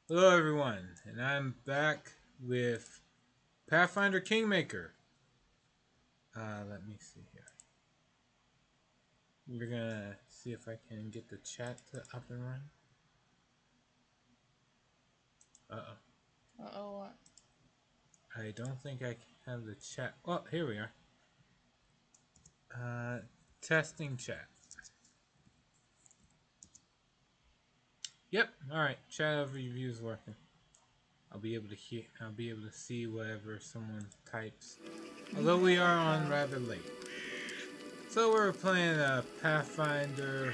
Hello, everyone, and I'm back with Pathfinder Kingmaker. Let me see here. We're gonna see if I can get the chat to up and run. Uh-oh, what? I don't think I have the chat. Oh, here we are. Uh, Testing chat. Yep. All right. Chat overview is working. I'll be able to hear. I'll be able to see whatever someone types. Although we are on rather late. So we're playing a Pathfinder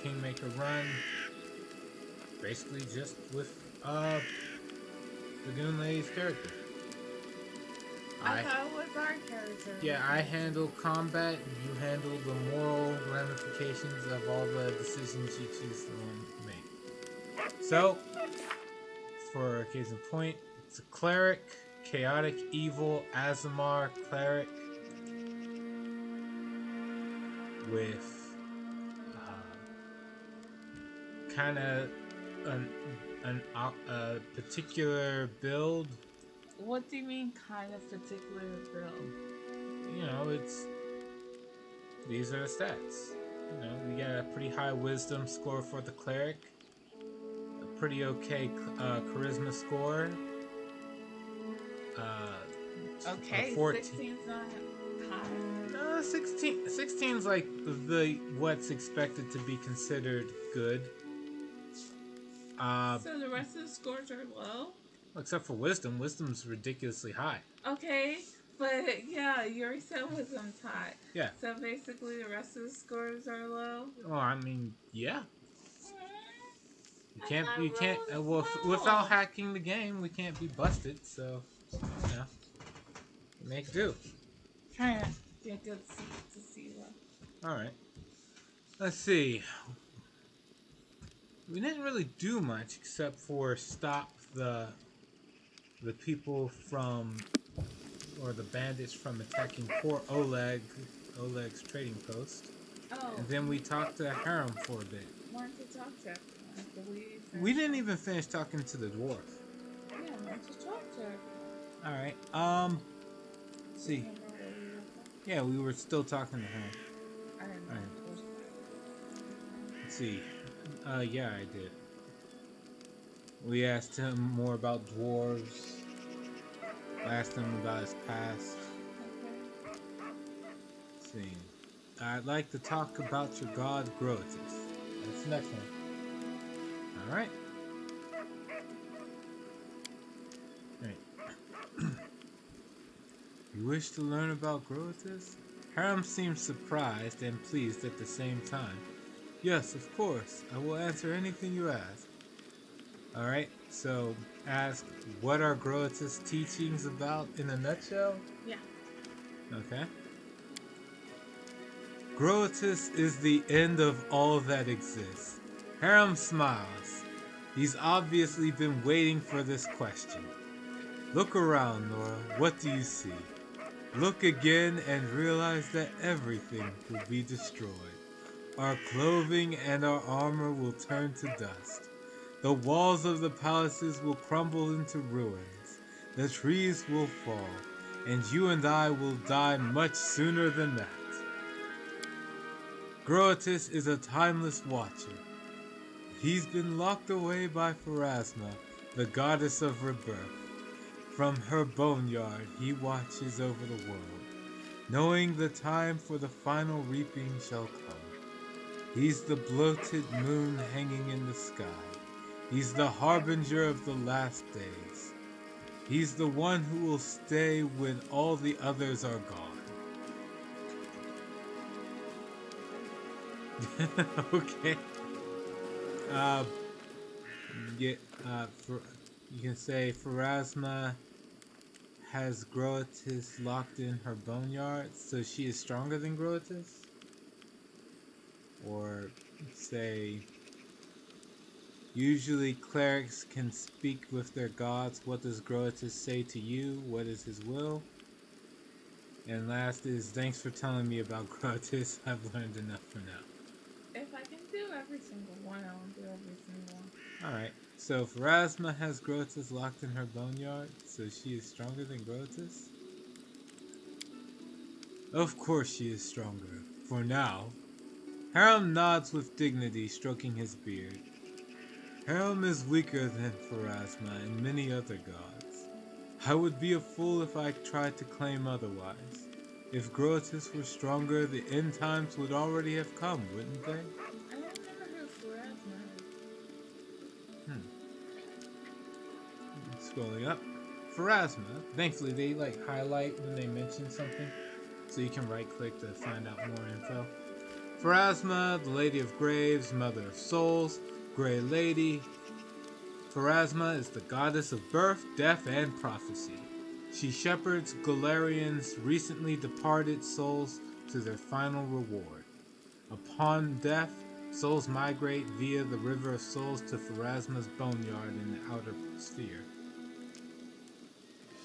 Kingmaker run, basically just with the Goon Lady's character. I thought it was our character. Yeah, I handle combat. You handle the moral ramifications of all the decisions you choose to make. So, for case in point, it's a cleric, chaotic evil Azamar cleric with kind of a particular build. What do you mean, kind of particular build? You know, it's these are the stats. You know, we got a pretty high wisdom score for the cleric, a pretty okay charisma score. Okay, 14. 16's not high. No, 16. 16's like the what's expected to be considered good. So the rest of the scores are low? Except for wisdom. Wisdom's ridiculously high. Okay, but yeah, you already said wisdom's high. Yeah. So basically the rest of the scores are low? Well, I mean, yeah. You That's can't. not You can't. real Well, low. without hacking the game, we can't be busted. So, you know, make do. Trying to get good seats to see what. All right. Let's see. We didn't really do much except for stop the people from, or the bandits from attacking poor Oleg's trading post. Oh. And then we talked to Harem for a bit. Why don't you talk to everyone? We didn't even finish talking to the dwarf. Yeah, why don't you talk to everyone? All right. Let's see. Yeah, we were still talking to him. I didn't know. Right. Let's see. Yeah, I did. We asked him more about dwarves. Asked him about his past. Let's see. I'd like to talk about your god Grotus. That's the next one. Alright. Right. You wish to learn about Grotus? Harem seems surprised and pleased at the same time. Yes, of course. I will answer anything you ask. Alright, so ask, what are Grotus' teachings about in a nutshell? Yeah. Okay. Grotus is the end of all that exists. Harem smiles. He's obviously been waiting for this question. Look around, Nora. What do you see? Look again and realize that everything will be destroyed. Our clothing and our armor will turn to dust. The walls of the palaces will crumble into ruins. The trees will fall, and you and I will die much sooner than that. Grotus is a timeless watcher. He's been locked away by Pharasma, the goddess of rebirth. From her boneyard he watches over the world, knowing the time for the final reaping shall come. He's the bloated moon hanging in the sky. He's the harbinger of the last days. He's the one who will stay when all the others are gone. Okay. You can say Pharasma has Grotus locked in her boneyard, so she is stronger than Grotus? Or say, usually clerics can speak with their gods. What does Grotus say to you? What is his will? And last is, thanks for telling me about Grotus. I've learned enough for now. If I can do every single one, I'll do every single one. Alright, So Pharasma has Grotus locked in her boneyard, so she is stronger than Grotus? Of course she is stronger, for now. Harem nods with dignity, stroking his beard. Harem is weaker than Pharasma and many other gods. I would be a fool if I tried to claim otherwise. If Grotus were stronger, the end times would already have come, wouldn't they? I don't remember who Pharasma Hmm. Scrolling up. Pharasma. Thankfully, they highlight when they mention something, so you can right click to find out more info. Pharasma, the Lady of Graves, Mother of Souls, Grey Lady. Pharasma is the goddess of birth, death, and prophecy. She shepherds Galarian's recently departed souls to their final reward. Upon death, souls migrate via the River of Souls to Pharasma's boneyard in the outer sphere,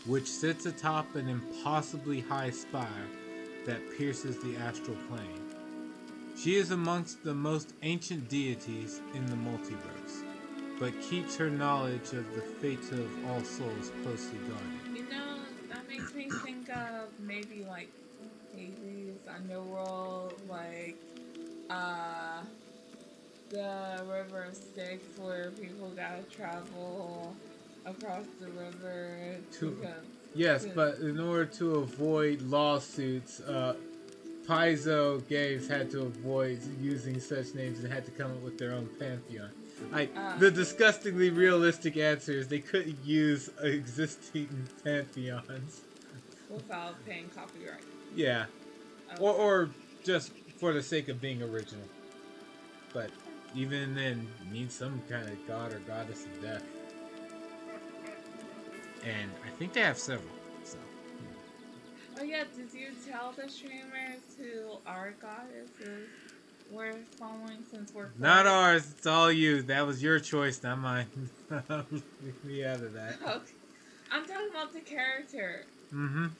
which sits atop an impossibly high spire that pierces the astral plane. She is amongst the most ancient deities in the multiverse, but keeps her knowledge of the fate of all souls closely guarded. You know, that makes me think of maybe like Hades, Underworld, like the River of Styx, where people gotta travel across the river Yes, but in order to avoid lawsuits, Paizo Games had to avoid using such names and had to come up with their own pantheon. The disgustingly realistic answer is they couldn't use existing pantheons without paying copyright. Yeah, or just for the sake of being original. But even then, you need some kind of god or goddess of death, and I think they have several. So. Oh yeah, did you tell the streamers who our goddesses we're following since we're Not ours, it's all you. That was your choice, not mine. Leave me out of that. Okay. I'm talking about the character.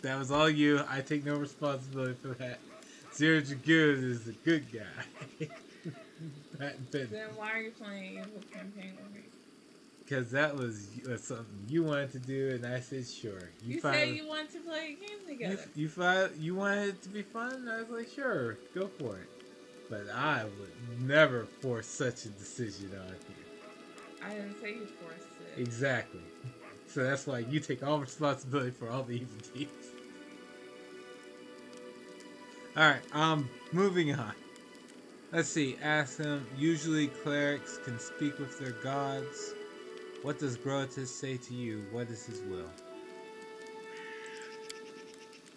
That was all you. I take no responsibility for that. Zero Dragoon is a good guy. Then why are you playing Evil Campaign with me? Because that was something you wanted to do, and I said sure. You said you wanted to play a game together. You wanted it to be fun, and I was like, sure, go for it. But I would never force such a decision on you. I didn't say you forced it. Exactly. So that's why you take all responsibility for all the evil deeds. Alright, moving on. Let's see, ask him, usually clerics can speak with their gods. What does Grotus say to you? What is his will?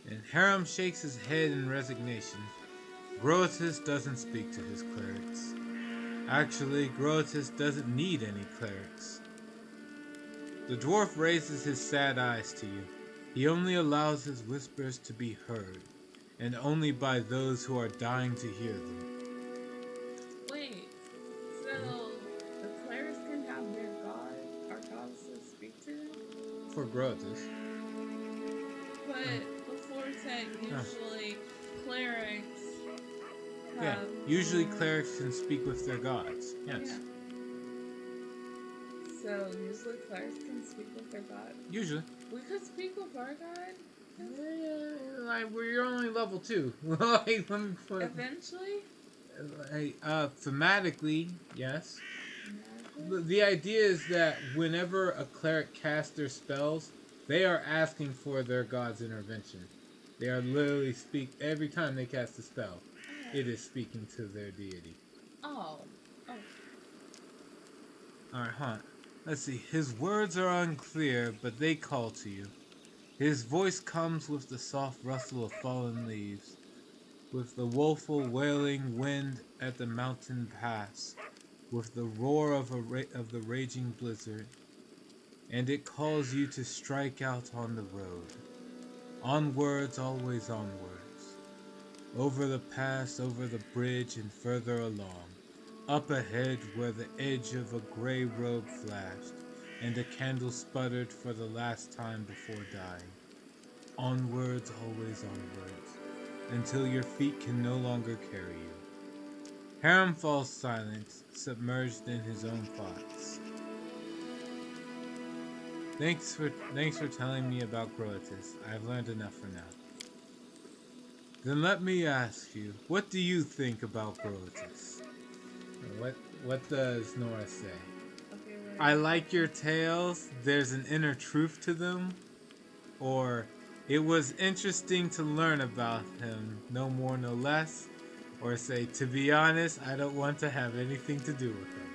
And Harem shakes his head in resignation. Grotus doesn't speak to his clerics. Actually, Grotus doesn't need any clerics. The dwarf raises his sad eyes to you. He only allows his whispers to be heard, and only by those who are dying to hear them. Wait, so the clerics can have their god or goddesses speak to them? For Grotus. But before it said usually clerics have... Yeah, usually clerics can speak with their gods. Yes. Yeah. So usually clerics can speak with their god. Usually. We could speak with our god. We're only level 2. Let me put. Eventually. Thematically, yes. The idea is that whenever a cleric casts their spells, they are asking for their god's intervention. They are literally every time they cast a spell, it is speaking to their deity. Oh. Alright, let's see. His words are unclear, but they call to you. His voice comes with the soft rustle of fallen leaves, with the woeful wailing wind at the mountain pass, with the roar of the raging blizzard, and it calls you to strike out on the road. Onwards, always onwards. Over the pass, over the bridge, and further along. Up ahead where the edge of a gray robe flashed, and a candle sputtered for the last time before dying. Onwards, always onwards, until your feet can no longer carry you. Harem falls silent, submerged in his own thoughts. Thanks for telling me about Grotus. I've learned enough for now. Then let me ask you, what do you think about Grotus? What does Nora say? Okay, I like your tales. There's an inner truth to them. Or it was interesting to learn about him, no more, no less. Or say, to be honest, I don't want to have anything to do with him.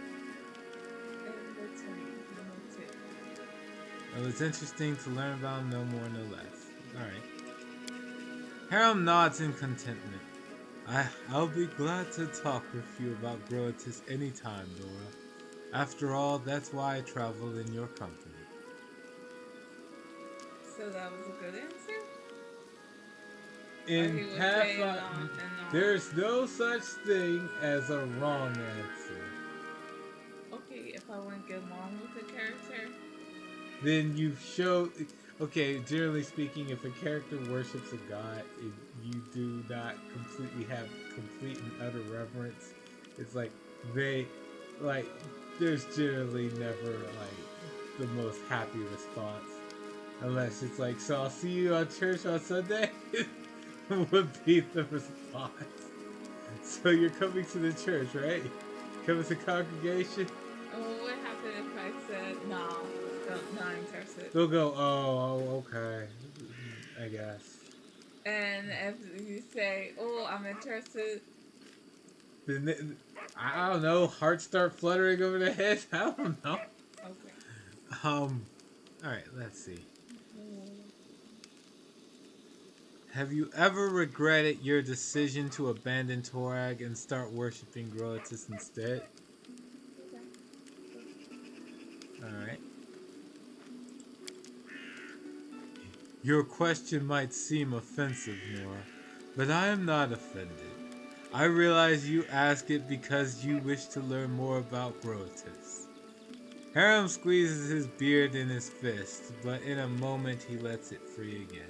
in between, number two. It was interesting to learn about him, no more, no less. Alright. Harem nods in contentment. I'll be glad to talk with you about Grotus anytime, Nora. After all, that's why I travel in your company. So that was a good answer? Or he In would say Pathfinder, no. there's no such thing as a wrong answer. Okay, if I want to get along with the character. Then you show. Okay, generally speaking, if a character worships a god, if you do not completely have complete and utter reverence, it's like they, like, there's generally never like the most happy response, unless it's like, so I'll see you on church on Sunday. Would be the response. So you're coming to the church, right? Coming to congregation. What would happen if I said no? Not interested. They'll go, oh, okay, I guess. And if you say, "Oh, I'm interested," Then I don't know. Hearts start fluttering over the head. I don't know. okay. All right. Let's see. Have you ever regretted your decision to abandon Torag and start worshiping Grotus instead? Alright. Your question might seem offensive, Nora, but I am not offended. I realize you ask it because you wish to learn more about Grotus. Harem squeezes his beard in his fist, but in a moment he lets it free again.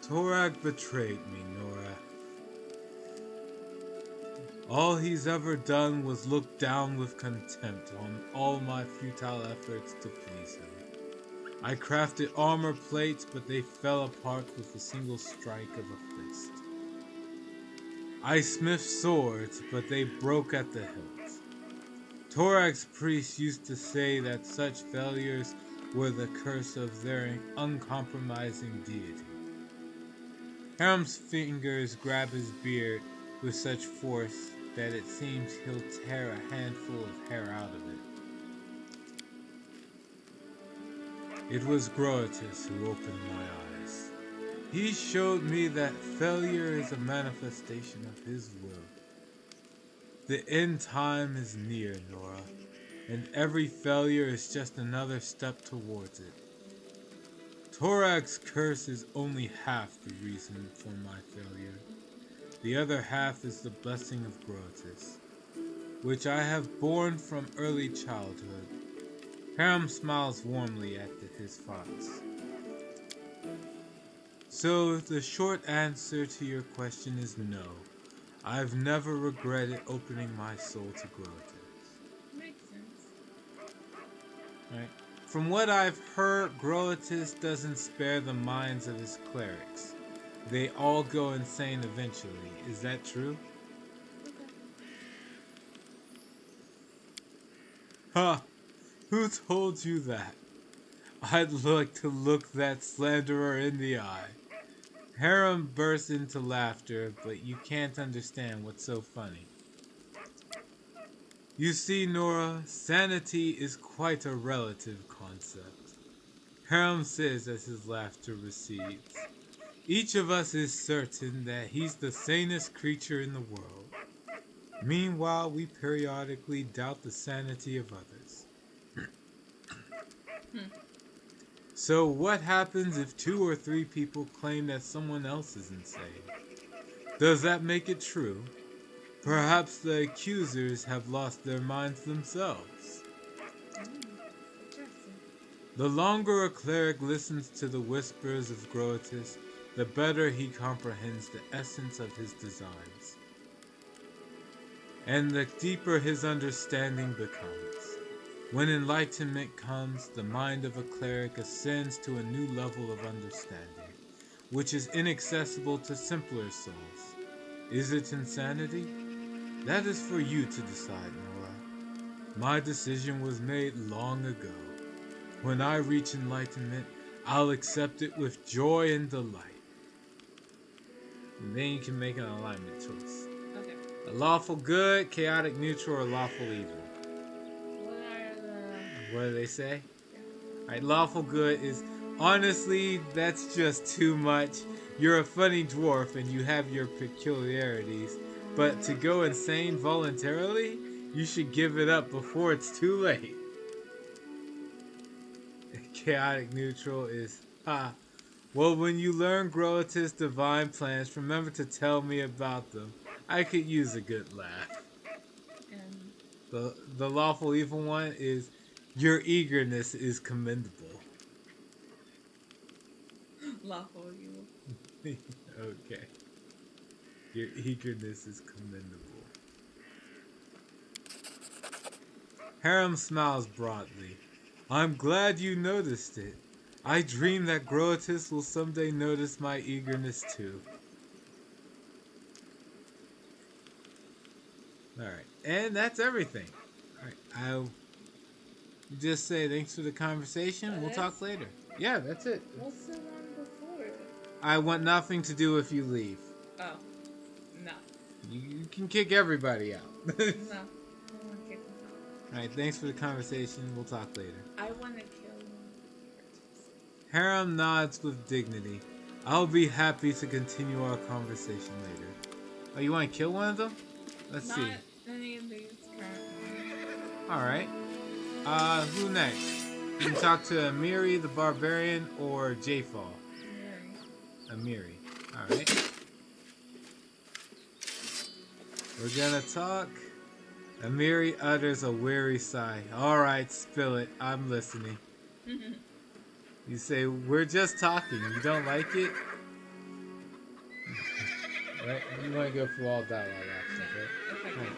Torag betrayed me, Nora. All he's ever done was look down with contempt on all my futile efforts to please him. I crafted armor plates, but they fell apart with a single strike of a fist. I smithed swords, but they broke at the hilt. Torag's priests used to say that such failures were the curse of their uncompromising deity. Harem's fingers grab his beard with such force that it seems he'll tear a handful of hair out of it. It was Grotus who opened my eyes. He showed me that failure is a manifestation of his will. The end time is near, Nora, and every failure is just another step towards it. Torag's curse is only half the reason for my failure. The other half is the blessing of Grotus, which I have borne from early childhood. Harem smiles warmly at his thoughts. So the short answer to your question is no. I've never regretted opening my soul to Grotus. Makes sense. Right? From what I've heard, Grotus doesn't spare the minds of his clerics. They all go insane eventually. Is that true? Okay. Huh. Who told you that? I'd like to look that slanderer in the eye. Harem bursts into laughter, but you can't understand what's so funny. You see, Nora, sanity is quite a relative concept. Harem says as his laughter recedes. Each of us is certain that he's the sanest creature in the world. Meanwhile, we periodically doubt the sanity of others. So what happens if 2 or 3 people claim that someone else is insane? Does that make it true? Perhaps the accusers have lost their minds themselves. Interesting. The longer a cleric listens to the whispers of Grotus, the better he comprehends the essence of his designs. and the deeper his understanding becomes. When enlightenment comes, the mind of a cleric ascends to a new level of understanding, which is inaccessible to simpler souls. Is it insanity? That is for you to decide, Nora. My decision was made long ago. When I reach enlightenment, I'll accept it with joy and delight. And then you can make an alignment choice. Okay. A lawful good, chaotic neutral, or lawful evil. What are the... What do they say? Yeah. Alright, lawful good is, honestly, that's just too much. You're a funny dwarf and you have your peculiarities, but to go insane voluntarily, you should give it up before it's too late. Chaotic neutral is, well, when you learn Groatus' divine plans, remember to tell me about them. I could use a good laugh. And The lawful evil one is, your eagerness is commendable. lawful evil. Okay. Your eagerness is commendable. Harem smiles broadly. I'm glad you noticed it. I dream that Groatus will someday notice my eagerness too. Alright, and that's everything. Alright, I'll just say thanks for the conversation. We'll talk later. Yeah, that's it. What's the one before it? I want nothing to do if you leave. Oh. No. You can kick everybody out. No. I don't want to kick him out. Alright, thanks for the conversation. We'll talk later. I want to kill him. Harem nods with dignity. I'll be happy to continue our conversation later. Oh, you want to kill one of them? Let's Not see. any of these currently. Alright. Who next? You can talk to Amiri the Barbarian or Jafal. Amiri. Alright. We're gonna talk. Amiri utters a weary sigh. Alright, spill it. I'm listening. You say, we're just talking. You don't like it? Right? You want to go through all dialogue options, right? Okay.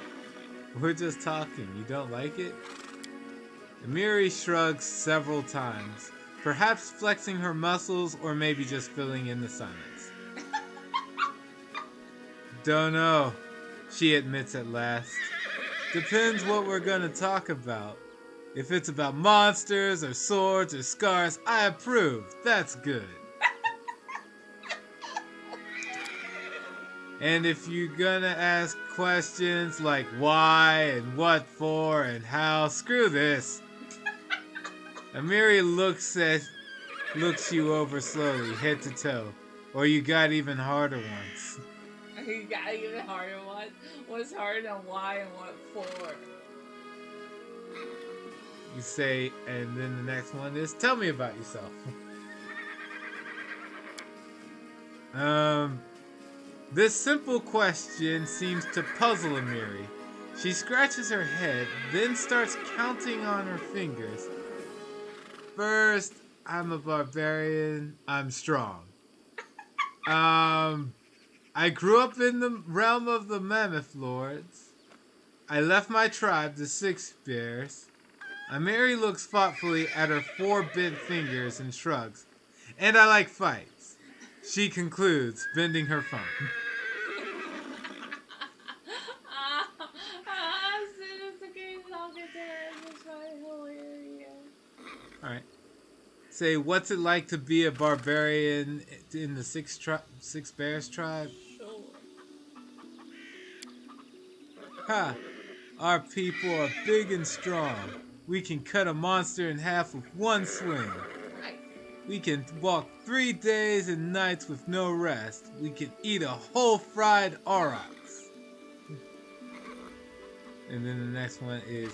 We're just talking. You don't like it? Amiri shrugs several times, perhaps flexing her muscles or maybe just filling in the silence. Don't know, she admits at last. Depends what we're gonna talk about. If it's about monsters or swords or scars, I approve. That's good. And if you're gonna ask questions like why and what for and how, screw this. Amiri looks you over slowly, head to toe. Or you got even harder ones. You got even harder one. What's hard and why and what for? You say, and then the next one is, tell me about yourself. This simple question seems to puzzle Amiri. She scratches her head, then starts counting on her fingers. First, I'm a barbarian. I'm strong. I grew up in the realm of the Mammoth Lords. I left my tribe, the Six Bears. Amiri looks thoughtfully at her 4 bent fingers and shrugs. And I like fights. She concludes, bending her thumb. As soon as the game's all get there, it's hilarious. Alright. Say, what's it like to be a barbarian in the Six Bears tribe? Sure. Ha! Our people are big and strong. We can cut a monster in half with one swing. Right. We can walk 3 days and nights with no rest. We can eat a whole fried aurochs. And then the next one is,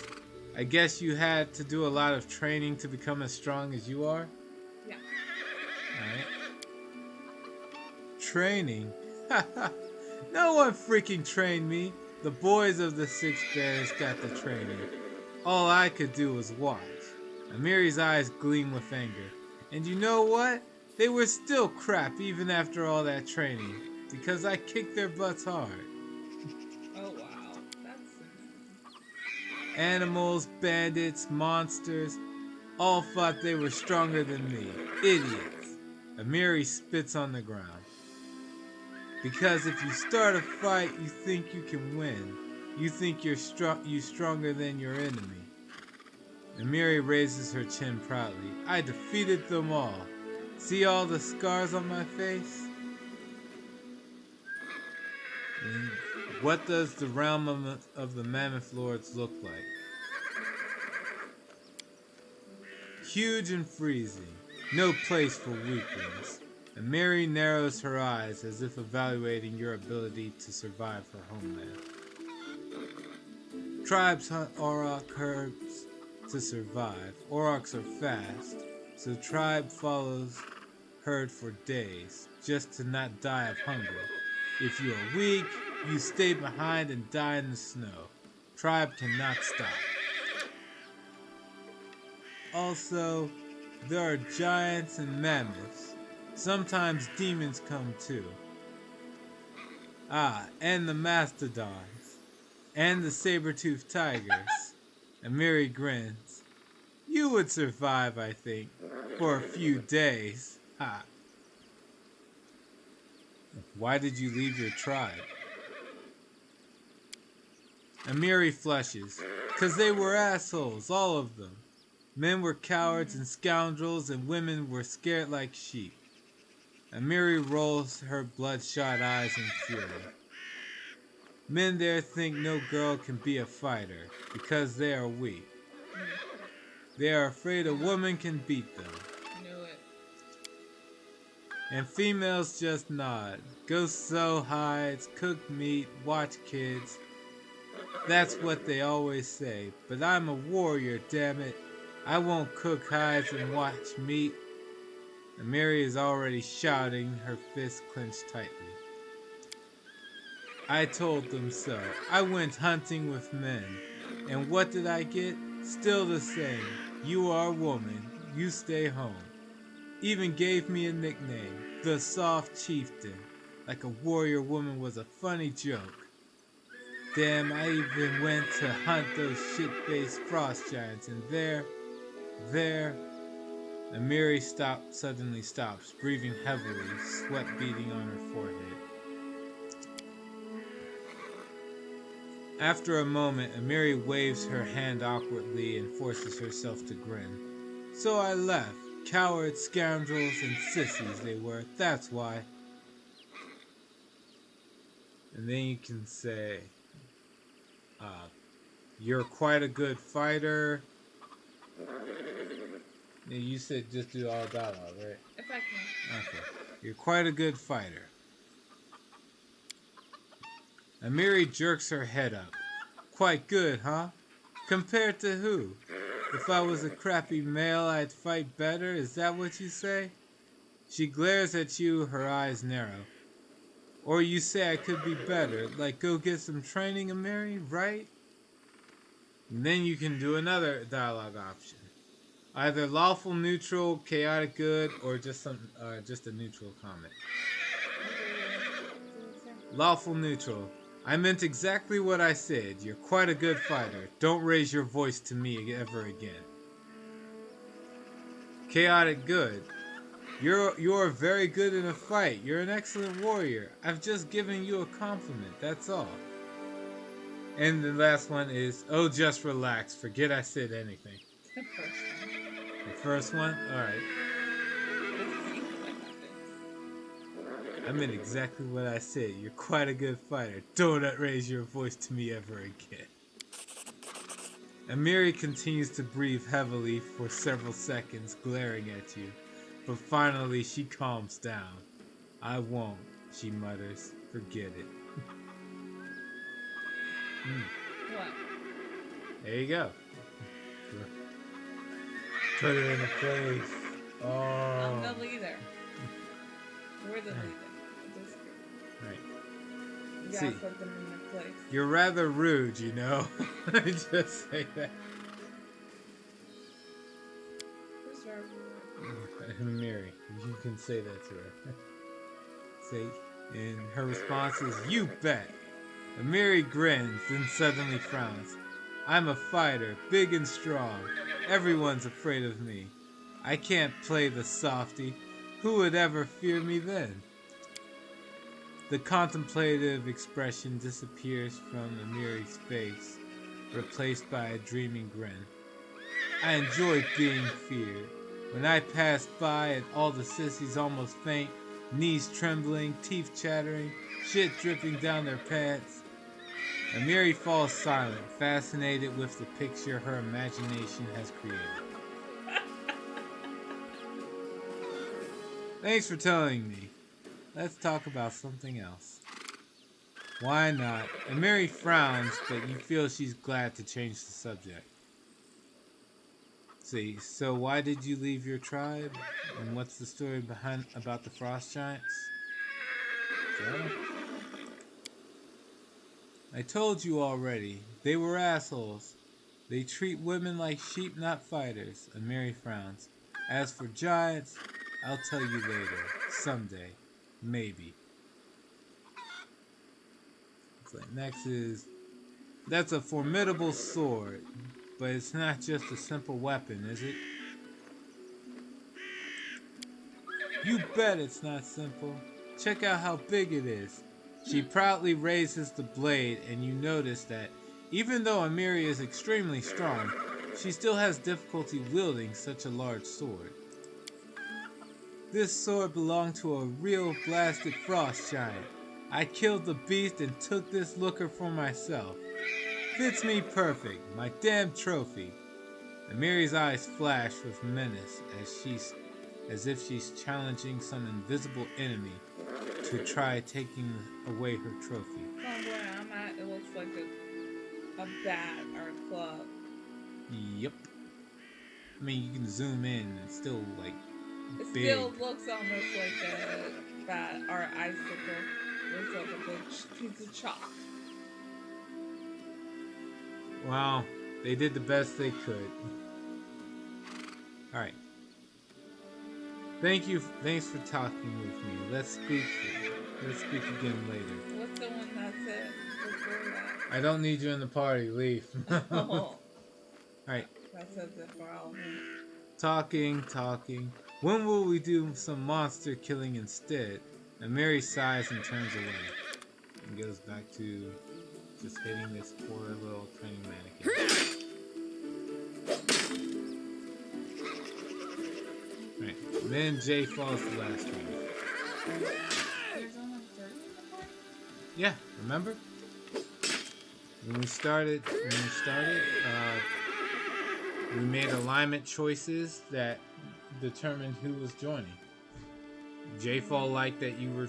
I guess you had to do a lot of training to become as strong as you are? Yeah. Alright. Training? No one freaking trained me. The boys of the Six Bears got the training. All I could do was watch. Amiri's eyes gleam with anger. And you know what? They were still crap even after all that training. Because I kicked their butts hard. Oh wow. That's Animals, bandits, monsters, all thought they were stronger than me. Idiots. Amiri spits on the ground. Because if you start a fight, you think you can win. You think you're stronger than your enemy. Amiri raises her chin proudly. I defeated them all. See all the scars on my face? And what does the realm of the Mammoth Lords look like? Huge and freezing. No place for weaklings. Amiri narrows her eyes as if evaluating your ability to survive her homeland. Tribes hunt Auroch herds to survive. Aurochs are fast, so the tribe follows herd for days, just to not die of hunger. If you are weak, you stay behind and die in the snow. Tribe cannot stop. Also, there are giants and mammoths. Sometimes demons come too. And the mastodons. And the saber-toothed tigers. Amiri grins. You would survive, I think, for a few days. Ha. Why did you leave your tribe? Amiri flushes. 'Cause they were assholes, all of them. Men were cowards and scoundrels, and women were scared like sheep. Amiri rolls her bloodshot eyes in fury. Men there think no girl can be a fighter, because they are weak. They are afraid a woman can beat them. Knew it. And females just nod. Go sew hides, cook meat, watch kids. That's what they always say. But I'm a warrior, damn it. I won't cook hides and watch meat. Amiri is already shouting, her fists clenched tightly. I told them so. I went hunting with men. And what did I get? Still the same. You are a woman. You stay home. Even gave me a nickname, the Soft Chieftain. Like a warrior woman was a funny joke. Damn, I even went to hunt those shit-faced frost giants, and there, Amiri suddenly stops, breathing heavily, sweat beading on her forehead. After a moment, Amiri waves her hand awkwardly and forces herself to grin. So I left. Cowards, scoundrels, and sissies they were, that's why. And then you can say, you're quite a good fighter. You said just do all dialogue, right? If I can. Okay. You're quite a good fighter. Amiri jerks her head up. Quite good, huh? Compared to who? If I was a crappy male, I'd fight better? Is that what you say? She glares at you, her eyes narrow. Or you say I could be better, like go get some training, Amiri, right? And then you can do another dialogue option. Either lawful neutral, chaotic good, or just a neutral comment. Lawful neutral. I meant exactly what I said. You're quite a good fighter. Don't raise your voice to me ever again. Chaotic good. You're very good in a fight. You're an excellent warrior. I've just given you a compliment, that's all. And the last one is, oh, just relax. Forget I said anything. The first one. The first one? Alright. I meant exactly what I said. You're quite a good fighter. Don't raise your voice to me ever again. Amiri continues to breathe heavily for several seconds, glaring at you. But finally, she calms down. I won't, she mutters. Forget it. What? There you go. Put it into place. Oh. I'm the leader. We're the leader. Just Right. you gotta put them in their place. You're rather rude, you know. Just say that. Who's rather rude? Mary, you can say that to her. Say, and her response is, "You bet." Amiri grins, then suddenly frowns. I'm a fighter, big and strong. Everyone's afraid of me. I can't play the softy. Who would ever fear me then? The contemplative expression disappears from Amiri's face, replaced by a dreaming grin. I enjoy being feared. When I pass by and all the sissies almost faint, knees trembling, teeth chattering, shit dripping down their pants, Amiri falls silent, fascinated with the picture her imagination has created. Thanks for telling me. Let's talk about something else. Why not? Amiri frowns, but you feel she's glad to change the subject. See, so why did you leave your tribe? And what's the story behind about the frost giants? So, I told you already. They were assholes. They treat women like sheep, not fighters. Amiri frowns. As for giants, I'll tell you later. Someday. Maybe. Next is, that's a formidable sword, but it's not just a simple weapon, is it? You bet it's not simple. Check out how big it is. She proudly raises the blade, and you notice that even though Amiri is extremely strong, she still has difficulty wielding such a large sword. This sword belonged to a real blasted frost giant. I killed the beast and took this looker for myself. Fits me perfect, my damn trophy. Amiri's eyes flash with menace as if she's challenging some invisible enemy to try taking away her trophy. From where I'm at, it looks like a bat or a club. Yep. I mean, you can zoom in and still like It big. still looks almost like a bat or an icicle. Looks like a big piece of chalk. Wow, they did the best they could. Alright. Thanks for talking with me. Let's speak again later. What's the one that said before that? I don't need you in the party, leave. Oh. Alright. That says it for all of them. Talking. When will we do some monster killing instead? Amiri sighs and turns away. And goes back to just hitting this poor little tiny mannequin. Right. Then Jay falls the last one. There's only 30? Yeah, remember? When we started, we made alignment choices that determined who was joining. J-Fall liked that you were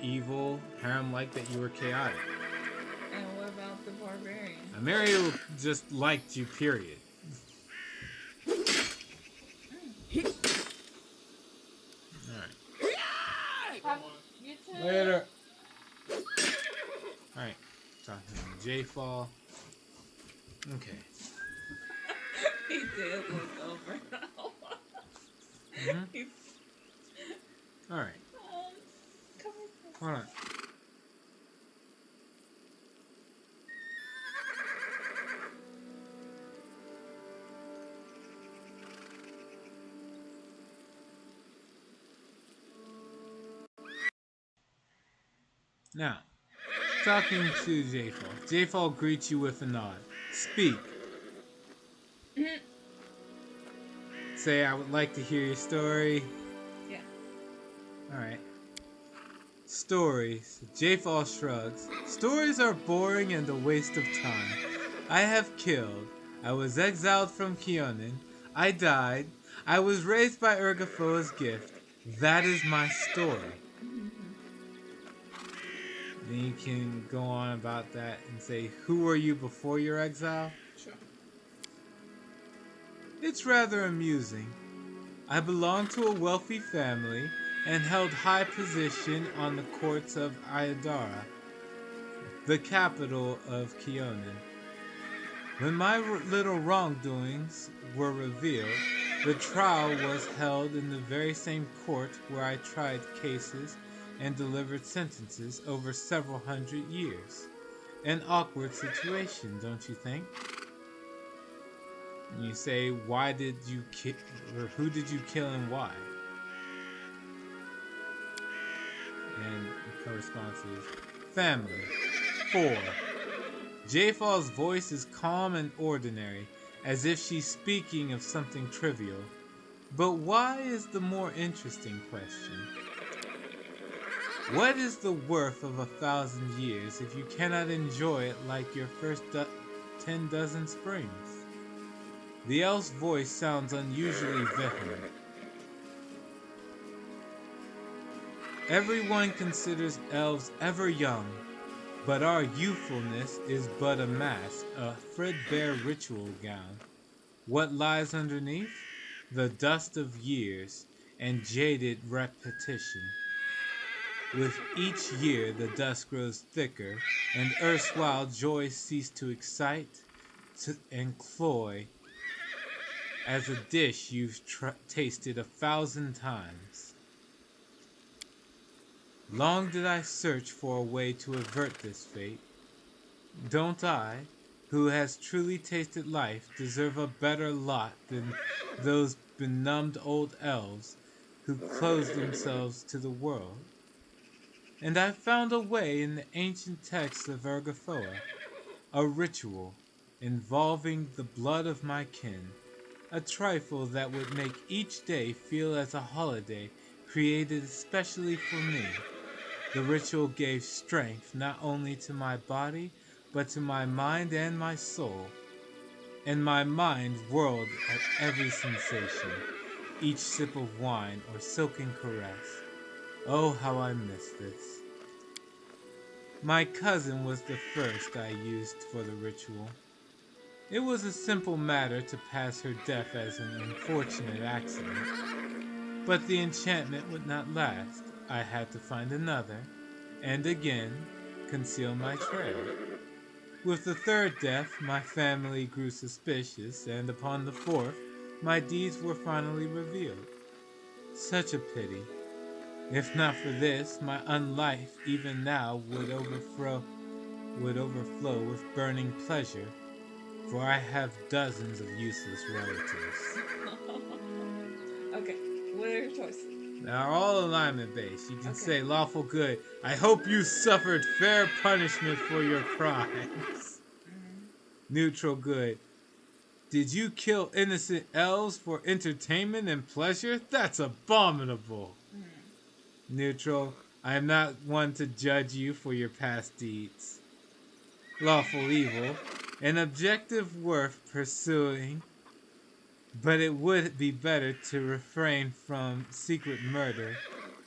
evil. Harem liked that you were chaotic. And what about the barbarian? Amario just liked you, period. Alright. You too. Later. Alright. Talking to J-Fall. Okay. He did look over. Mm-hmm. Alright. Come Hold on. Now, talking to J-Fall. J-Fall greets you with a nod. Speak. Say, I would like to hear your story. Yeah. Alright. Stories. J-Fall shrugs. Stories are boring and a waste of time. I have killed. I was exiled from Kyonin. I died. I was raised by Urgafoa's gift. That is my story. Then you can go on about that and say, who were you before your exile? Sure. It's rather amusing. I belonged to a wealthy family and held high position on the courts of Ayadara, the capital of Kyonin. When my little wrongdoings were revealed, the trial was held in the very same court where I tried cases and delivered sentences over several hundred years. An awkward situation, don't you think? And you say, why did you kill, or who did you kill and why? And her response is, family. 4. J-Fall's voice is calm and ordinary, as if she's speaking of something trivial. But why is the more interesting question. What is the worth of 1,000 years if you cannot enjoy it like your first 10 dozen springs? The elf's voice sounds unusually vehement. Everyone considers elves ever young, but our youthfulness is but a mask, a threadbare ritual gown. What lies underneath? The dust of years and jaded repetition. With each year the dust grows thicker, and erstwhile joys cease to excite and cloy as a dish you've tasted 1,000 times. Long did I search for a way to avert this fate. Don't I, who has truly tasted life, deserve a better lot than those benumbed old elves who close themselves to the world? And I found a way in the ancient texts of Ergothoa, a ritual involving the blood of my kin, a trifle that would make each day feel as a holiday created especially for me. The ritual gave strength not only to my body, but to my mind and my soul. And my mind whirled at every sensation, each sip of wine or silken caress. Oh, how I miss this. My cousin was the first I used for the ritual. It was a simple matter to pass her death as an unfortunate accident. But the enchantment would not last. I had to find another, and again, conceal my trail. With the third death, my family grew suspicious, and upon the fourth, my deeds were finally revealed. Such a pity. If not for this, my unlife even now would overflow with burning pleasure, for I have dozens of useless relatives. Okay, what are your choices? Now, all alignment based. You can say lawful good. I hope you suffered fair punishment for your crimes. Neutral good. Did you kill innocent elves for entertainment and pleasure? That's abominable. Neutral. I am not one to judge you for your past deeds. Lawful evil. An objective worth pursuing, but it would be better to refrain from secret murder.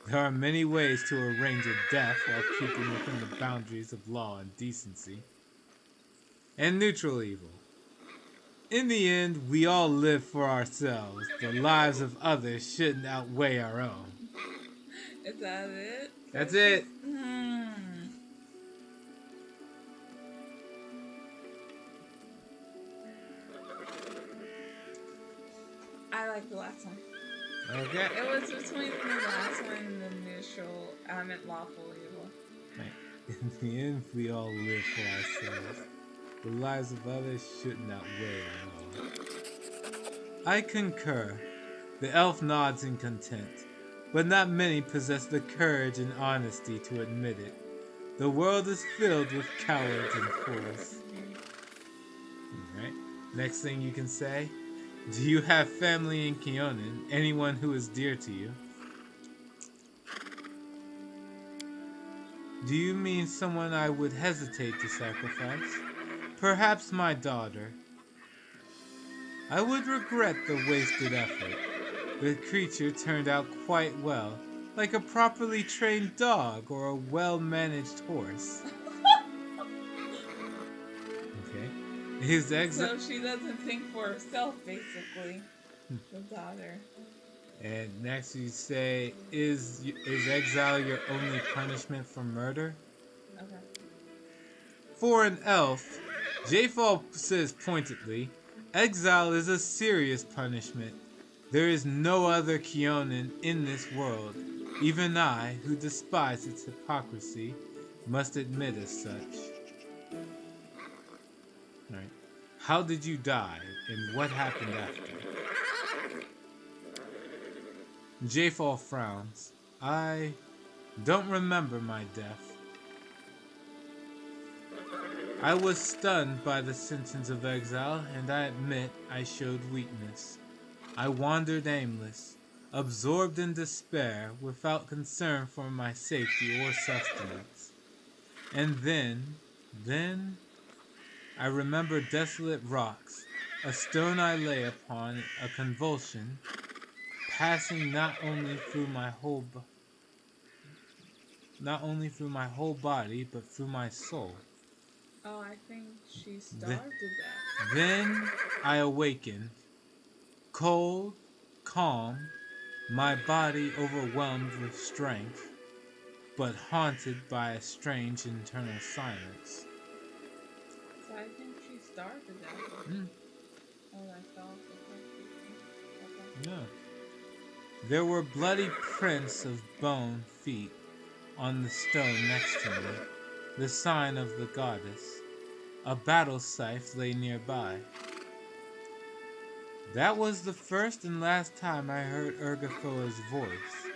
There are many ways to arrange a death while keeping within the boundaries of law and decency. And neutral evil. In the end, we all live for ourselves. The lives of others shouldn't outweigh our own. Is that it? That's it. I like the last one. Okay. It was between the last one and the neutral. I meant lawful evil. Right. In the end, we all live for ourselves. The lives of others shouldn't outweigh our own. I concur. The elf nods in content, but not many possess the courage and honesty to admit it. The world is filled with cowards and fools. Alright. Next thing you can say. Do you have family in Kionin? Anyone who is dear to you? Do you mean someone I would hesitate to sacrifice? Perhaps my daughter. I would regret the wasted effort. The creature turned out quite well, like a properly trained dog or a well-managed horse. Okay. So she doesn't think for herself, basically. The daughter. And next you say, is exile your only punishment for murder? Okay. For an elf, J-Fall says pointedly, exile is a serious punishment. There is no other Kionin in this world. Even I, who despise its hypocrisy, must admit as such. Right. How did you die, and what happened after? Jafal frowns. I don't remember my death. I was stunned by the sentence of exile, and I admit I showed weakness. I wandered aimless, absorbed in despair, without concern for my safety or sustenance. And then, I remember desolate rocks, a stone I lay upon, a convulsion, passing not only through my whole body, but through my soul. Oh, I think she Th- starved to death. then I awakened, cold, calm, my body overwhelmed with strength, but haunted by a strange internal silence. So I think she starved to death. Mm, Oh, I fell off the cliff. Okay. no. There were bloody prints of bone feet on the stone next to me, the sign of the goddess. A battle scythe lay nearby. That was the first and last time I heard Urgathoa's voice.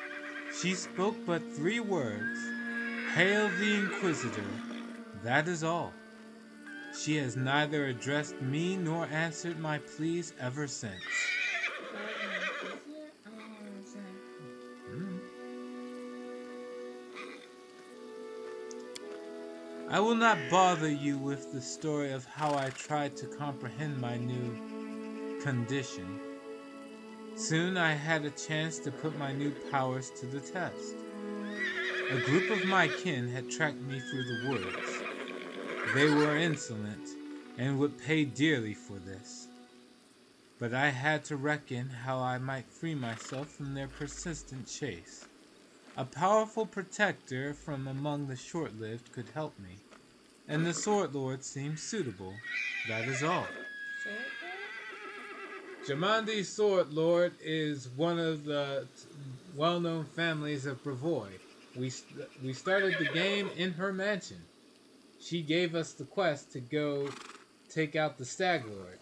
She spoke but 3 words. Hail the Inquisitor. That is all. She has neither addressed me nor answered my pleas ever since. I don't understand. Mm. I will not bother you with the story of how I tried to comprehend my new condition. Soon I had a chance to put my new powers to the test. A group of my kin had tracked me through the woods. They were insolent and would pay dearly for this. But I had to reckon how I might free myself from their persistent chase. A powerful protector from among the short-lived could help me, and the Sword Lord seemed suitable. That is all. Jamandi Sword Lord is one of the well-known families of Brevoy. We started the game in her mansion. She gave us the quest to go take out the Stag Lord.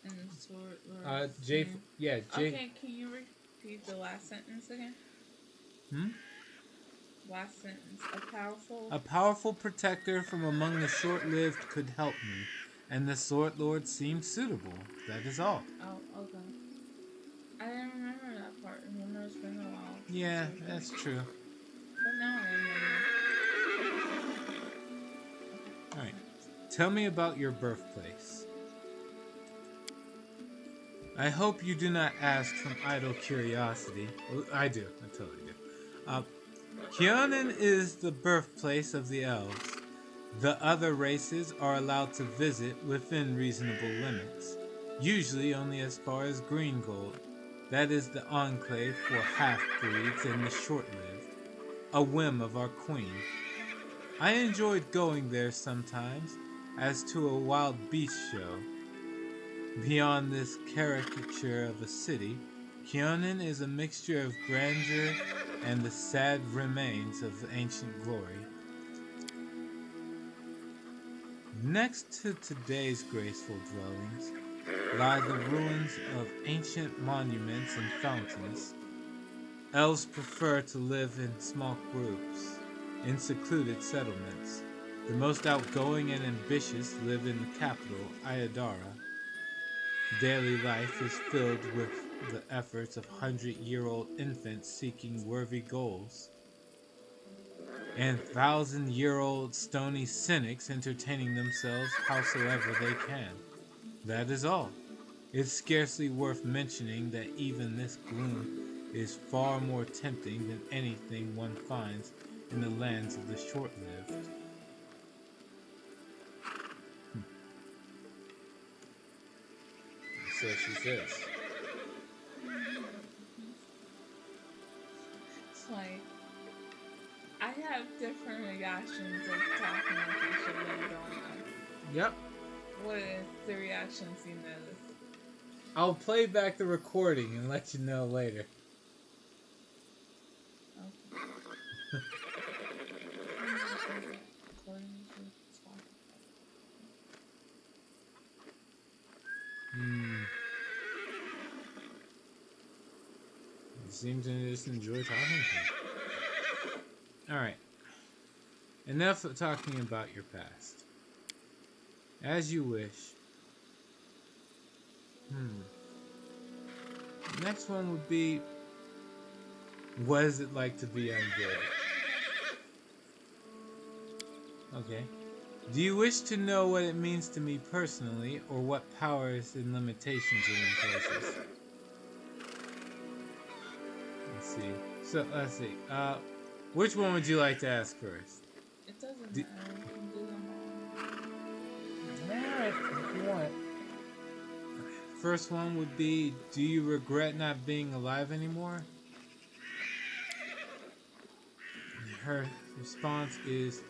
And the Sword Lord. Jay. Okay, can you repeat the last sentence again? Last sentence. A powerful protector from among the short-lived could help me, and the Sword Lord seemed suitable. That is all. Oh, okay. I didn't remember that part. Remember, it's been a while. Yeah, that's true. But now I remember. Alright. Tell me about your birthplace. I hope you do not ask from idle curiosity. Well, I do. I totally do. Kionin is the birthplace of the elves. The other races are allowed to visit within reasonable limits, usually only as far as Greengold. That is the enclave for half-breeds and the short-lived, a whim of our queen. I enjoyed going there sometimes, as to a wild beast show. Beyond this caricature of a city, Kionin is a mixture of grandeur and the sad remains of ancient glory. Next to today's graceful dwellings lie the ruins of ancient monuments and fountains. Elves prefer to live in small groups, in secluded settlements. The most outgoing and ambitious live in the capital, Ayadara. Daily life is filled with the efforts of 100-year-old infants seeking worthy goals, and 1,000-year-old stony cynics entertaining themselves howsoever they can. That is all. It's scarcely worth mentioning that even this gloom is far more tempting than anything one finds in the lands of the short-lived. So she says. It's like, I have different reactions of talking with each of them going on. Yep. What is the reactions you notice? I'll play back the recording and let you know later. seem to just enjoy talking to you. Alright. Enough of talking about your past. As you wish. Next one would be, what is it like to be undead? Okay. Do you wish to know what it means to me personally, or what powers and limitations it imposes? Let's see. So, let's see. Which one would you like to ask first? It doesn't matter. We can do them all. Alright, if you want. First one would be, do you regret not being alive anymore? Her response is,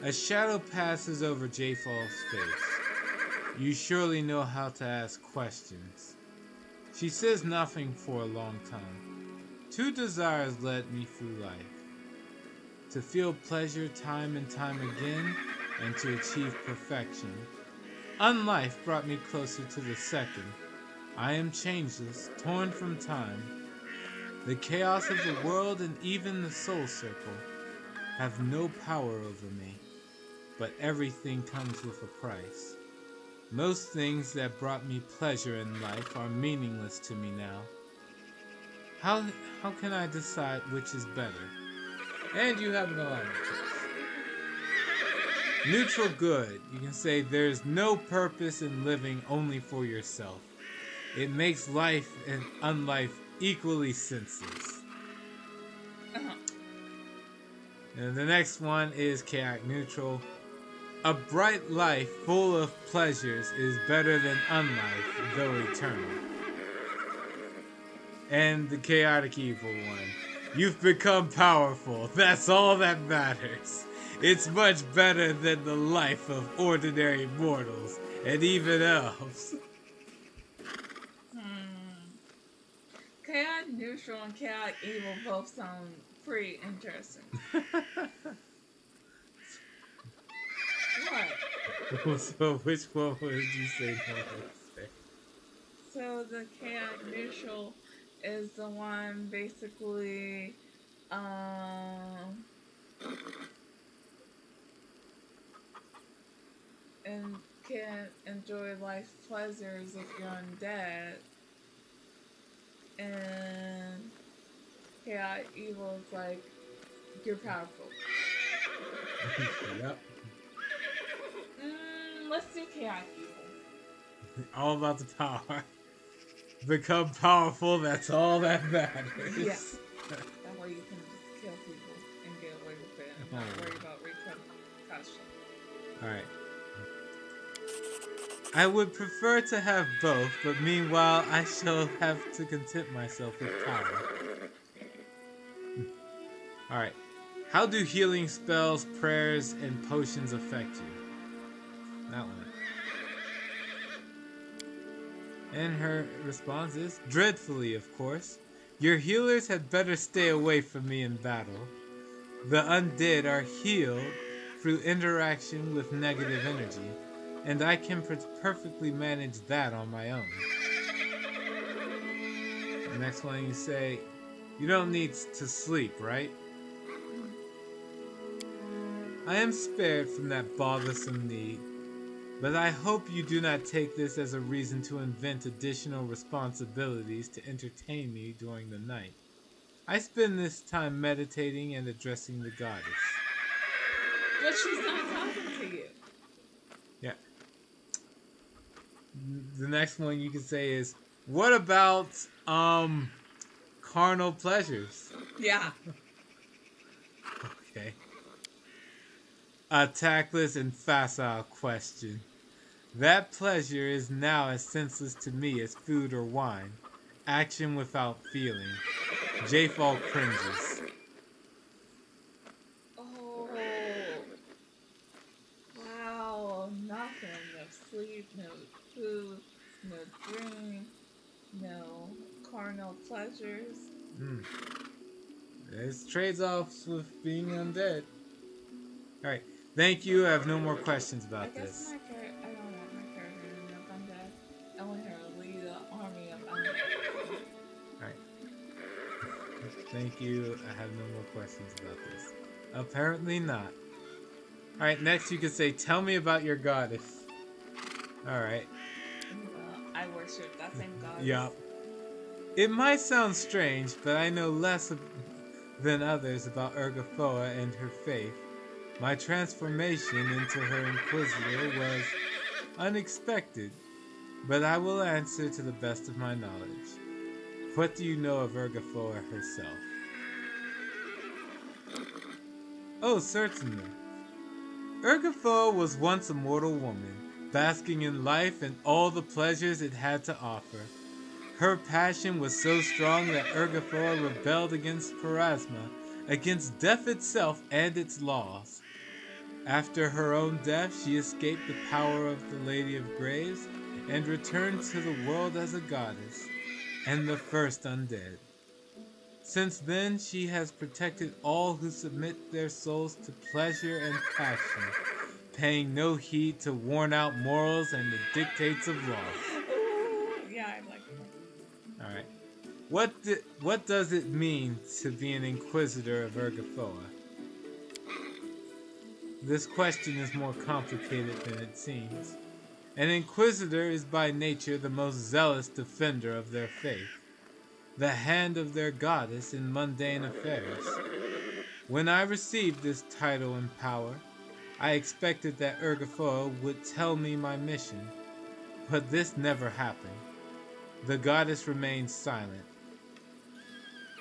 a shadow passes over J-Fall's face. You surely know how to ask questions. She says nothing for a long time. Two desires led me through life. To feel pleasure time and time again, and to achieve perfection. Unlife brought me closer to the second. I am changeless, torn from time. The chaos of the world and even the soul circle have no power over me. But everything comes with a price. Most things that brought me pleasure in life are meaningless to me now. How can I decide which is better? And you have no answers. Neutral good. You can say there's no purpose in living only for yourself. It makes life and unlife equally senseless. And the next one is chaotic neutral. A bright life full of pleasures is better than unlife, though eternal. And the chaotic evil one. You've become powerful. That's all that matters. It's much better than the life of ordinary mortals, and even elves. Chaotic neutral and chaotic evil both sound pretty interesting. What? So which one would you say no? So the chaotic neutral is the one basically and can enjoy life's pleasures if you're undead. And chaotic evil is like you're powerful. Yep. Let's do chaotic evil. All about the power. Become powerful, that's all that matters. Yes. That way you can just kill people and get away with it and not worry about repercussions. Alright. I would prefer to have both, but meanwhile I shall have to content myself with power. Alright. How do healing spells, prayers, and potions affect you? That one. And her response is, dreadfully, of course. Your healers had better stay away from me in battle. The undead are healed through interaction with negative energy, and I can perfectly manage that on my own. The next one you say, you don't need to sleep, right? I am spared from that bothersome need. But I hope you do not take this as a reason to invent additional responsibilities to entertain me during the night. I spend this time meditating and addressing the goddess. But she's not talking to you. Yeah. The next one you can say is, what about, carnal pleasures? Yeah. Okay. A tactless and facile question. That pleasure is now as senseless to me as food or wine. Action without feeling. J-Fall cringes. Oh. Wow. Nothing. No sleep, no food, no drink, no carnal pleasures. There's trade-offs with being undead. Alright. Thank you. I have no more questions about this. I don't want my character to end up undead. I want her to lead an army of undead. Alright. Thank you. I have no more questions about this. Apparently not. Alright, next you can say, tell me about your goddess. Alright. I worship that same goddess. Yup. It might sound strange, but I know less than others about Urgafoa and her faith. My transformation into her Inquisitor was unexpected, but I will answer to the best of my knowledge. What do you know of Urgafoa herself? Oh, certainly. Urgafoa was once a mortal woman, basking in life and all the pleasures it had to offer. Her passion was so strong that Urgafoa rebelled against Pharasma, against death itself and its laws. After her own death, she escaped the power of the Lady of Graves and returned to the world as a goddess, and the first undead. Since then, she has protected all who submit their souls to pleasure and passion, paying no heed to worn-out morals and the dictates of law. Yeah, I like it. Alright. What does it mean to be an Inquisitor of Urgafoa? This question is more complicated than it seems. An Inquisitor is by nature the most zealous defender of their faith, the hand of their goddess in mundane affairs. When I received this title and power, I expected that Urgafoa would tell me my mission, but this never happened. The goddess remained silent.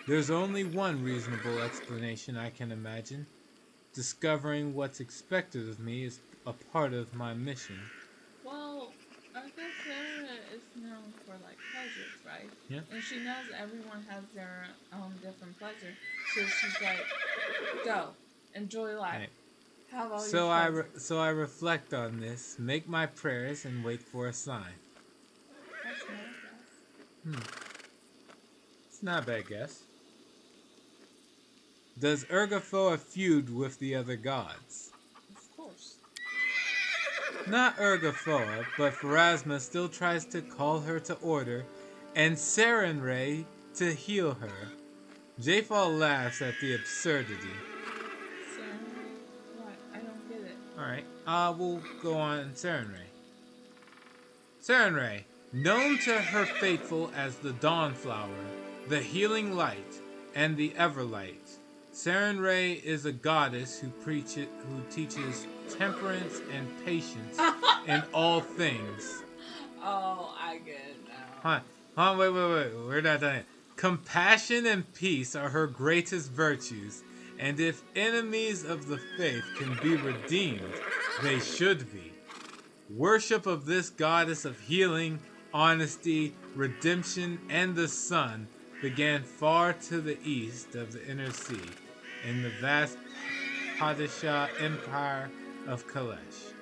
There's only one reasonable explanation I can imagine. Discovering what's expected of me is a part of my mission. Well, I guess Sarah is known for like pleasures, right? Yeah. And she knows everyone has their own different pleasure. So she's like, go, enjoy life. Right. Have all So your so I reflect on this, make my prayers, and wait for a sign. That's nice. It's not a bad guess. Does Urgafoa feud with the other gods? Of course. Not Urgafoa, but Pharasma still tries to call her to order, and Sarenrae to heal her. Jafal laughs at the absurdity. Sarenrae? What? I don't get it. Alright, we'll go on Sarenrae. Sarenrae, known to her faithful as the Dawnflower, the Healing Light, and the Everlight, Sarenrae is a goddess who teaches temperance and patience in all things. Oh, I get it now. Wait. We're not done yet. Compassion and peace are her greatest virtues, and if enemies of the faith can be redeemed, they should be. Worship of this goddess of healing, honesty, redemption, and the sun began far to the east of the Inner Sea, in the vast Padishah Empire of Kalesh.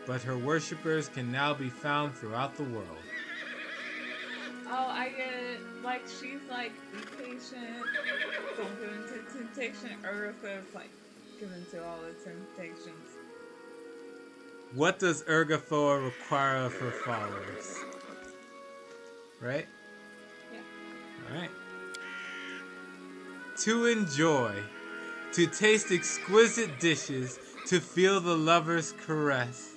But her worshippers can now be found throughout the world. Oh, I get it. Like, she's like, be patient, don't give into temptation. Urgafoa is like, give into all the temptations. What does Urgafoa require of her followers? Right? Yeah. Alright. To enjoy, to taste exquisite dishes, to feel the lover's caress,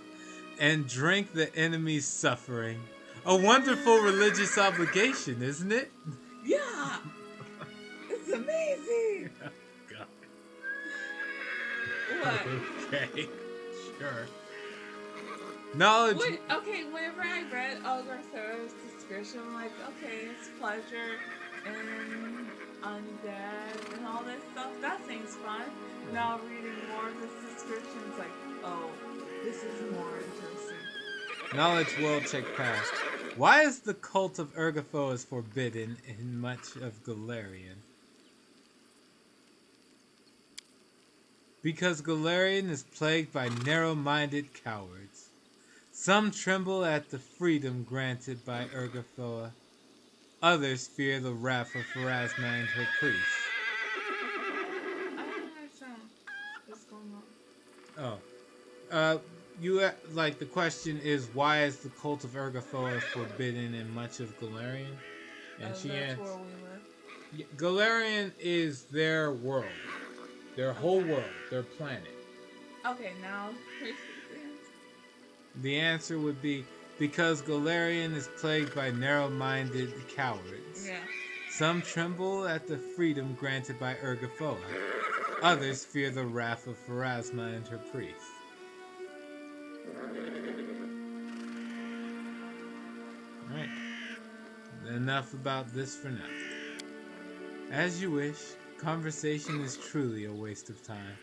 and drink the enemy's suffering. A wonderful religious obligation, isn't it? Yeah! It's amazing! Oh, God. What? Okay, sure. Knowledge. Wait, okay, whenever I read Urgafoa's description, I'm like, okay, it's pleasure and undead and all this stuff. That seems fun. Now reading more of this description, it's like, oh, this is more interesting. Knowledge world check past. Why is the cult of Urgafoa forbidden in much of Golarion? Because Golarion is plagued by narrow-minded cowards. Some tremble at the freedom granted by Urgafoa. Others fear the wrath of Pharasma and her priests. I don't understand what's going on. The question is, why is the cult of Urgafoa forbidden in much of Galarian? And she That's answers, where we live. Galarian is their world, their whole Okay. world, their planet. Okay, now here's The answer would be because Galarian is plagued by narrow-minded the cowards. answer. Some tremble at the freedom granted by Urgafoa. Others fear the wrath of Pharasma and her priests. Alright. Enough about this for now. As you wish, conversation is truly a waste of time.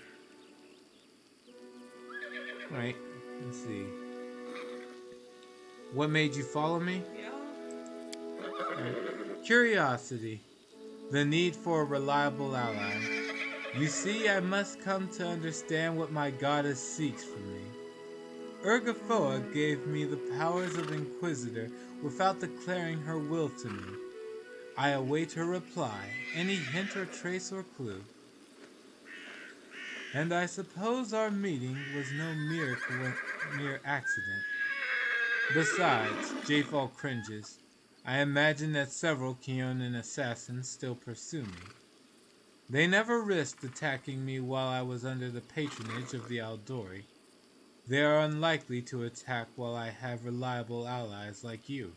Right, let's see. What made you follow me? Yeah. Curiosity. The need for a reliable ally. You see, I must come to understand what my goddess seeks from me. Urgafoa gave me the powers of Inquisitor without declaring her will to me. I await her reply, any hint or trace or clue. And I suppose our meeting was no mere accident. Besides, Jafal cringes. I imagine that several Keonan assassins still pursue me. They never risked attacking me while I was under the patronage of the Aldori. They are unlikely to attack while I have reliable allies like you.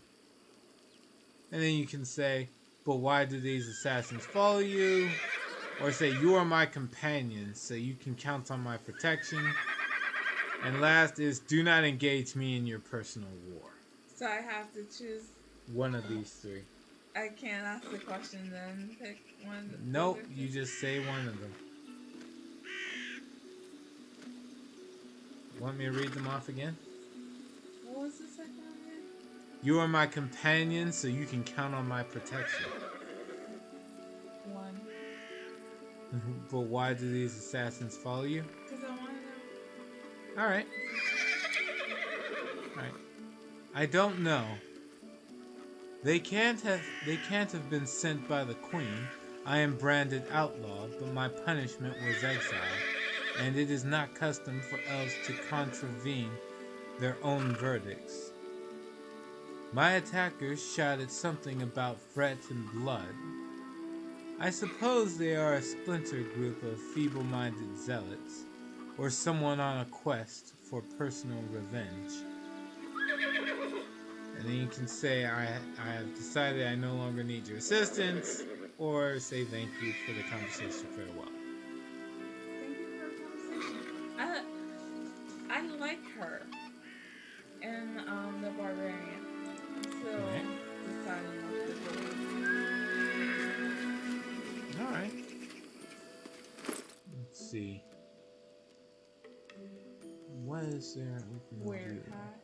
And then you can say, but why do these assassins follow you? Or say, you are my companion, so you can count on my protection. And last is, do not engage me in your personal war. So I have to choose. One of these three. I can't ask the question then pick one. Nope, you just say one of them. Want me to read them off again? What was the second one again? You are my companion, so you can count on my protection. One. But why do these assassins follow you? Because I wanted to. Alright. I don't know. They can't have been sent by the Queen. I am branded outlaw, but my punishment was exile, and it is not custom for elves to contravene their own verdicts. My attackers shouted something about threat and blood. I suppose they are a splinter group of feeble-minded zealots, or someone on a quest for personal revenge. And then you can say, I have decided I no longer need your assistance, or say thank you for the conversation, farewell. Thank you for the conversation. I like her. And the barbarian. I'm still deciding what to do. Alright. Let's see. What is there? Weird hat.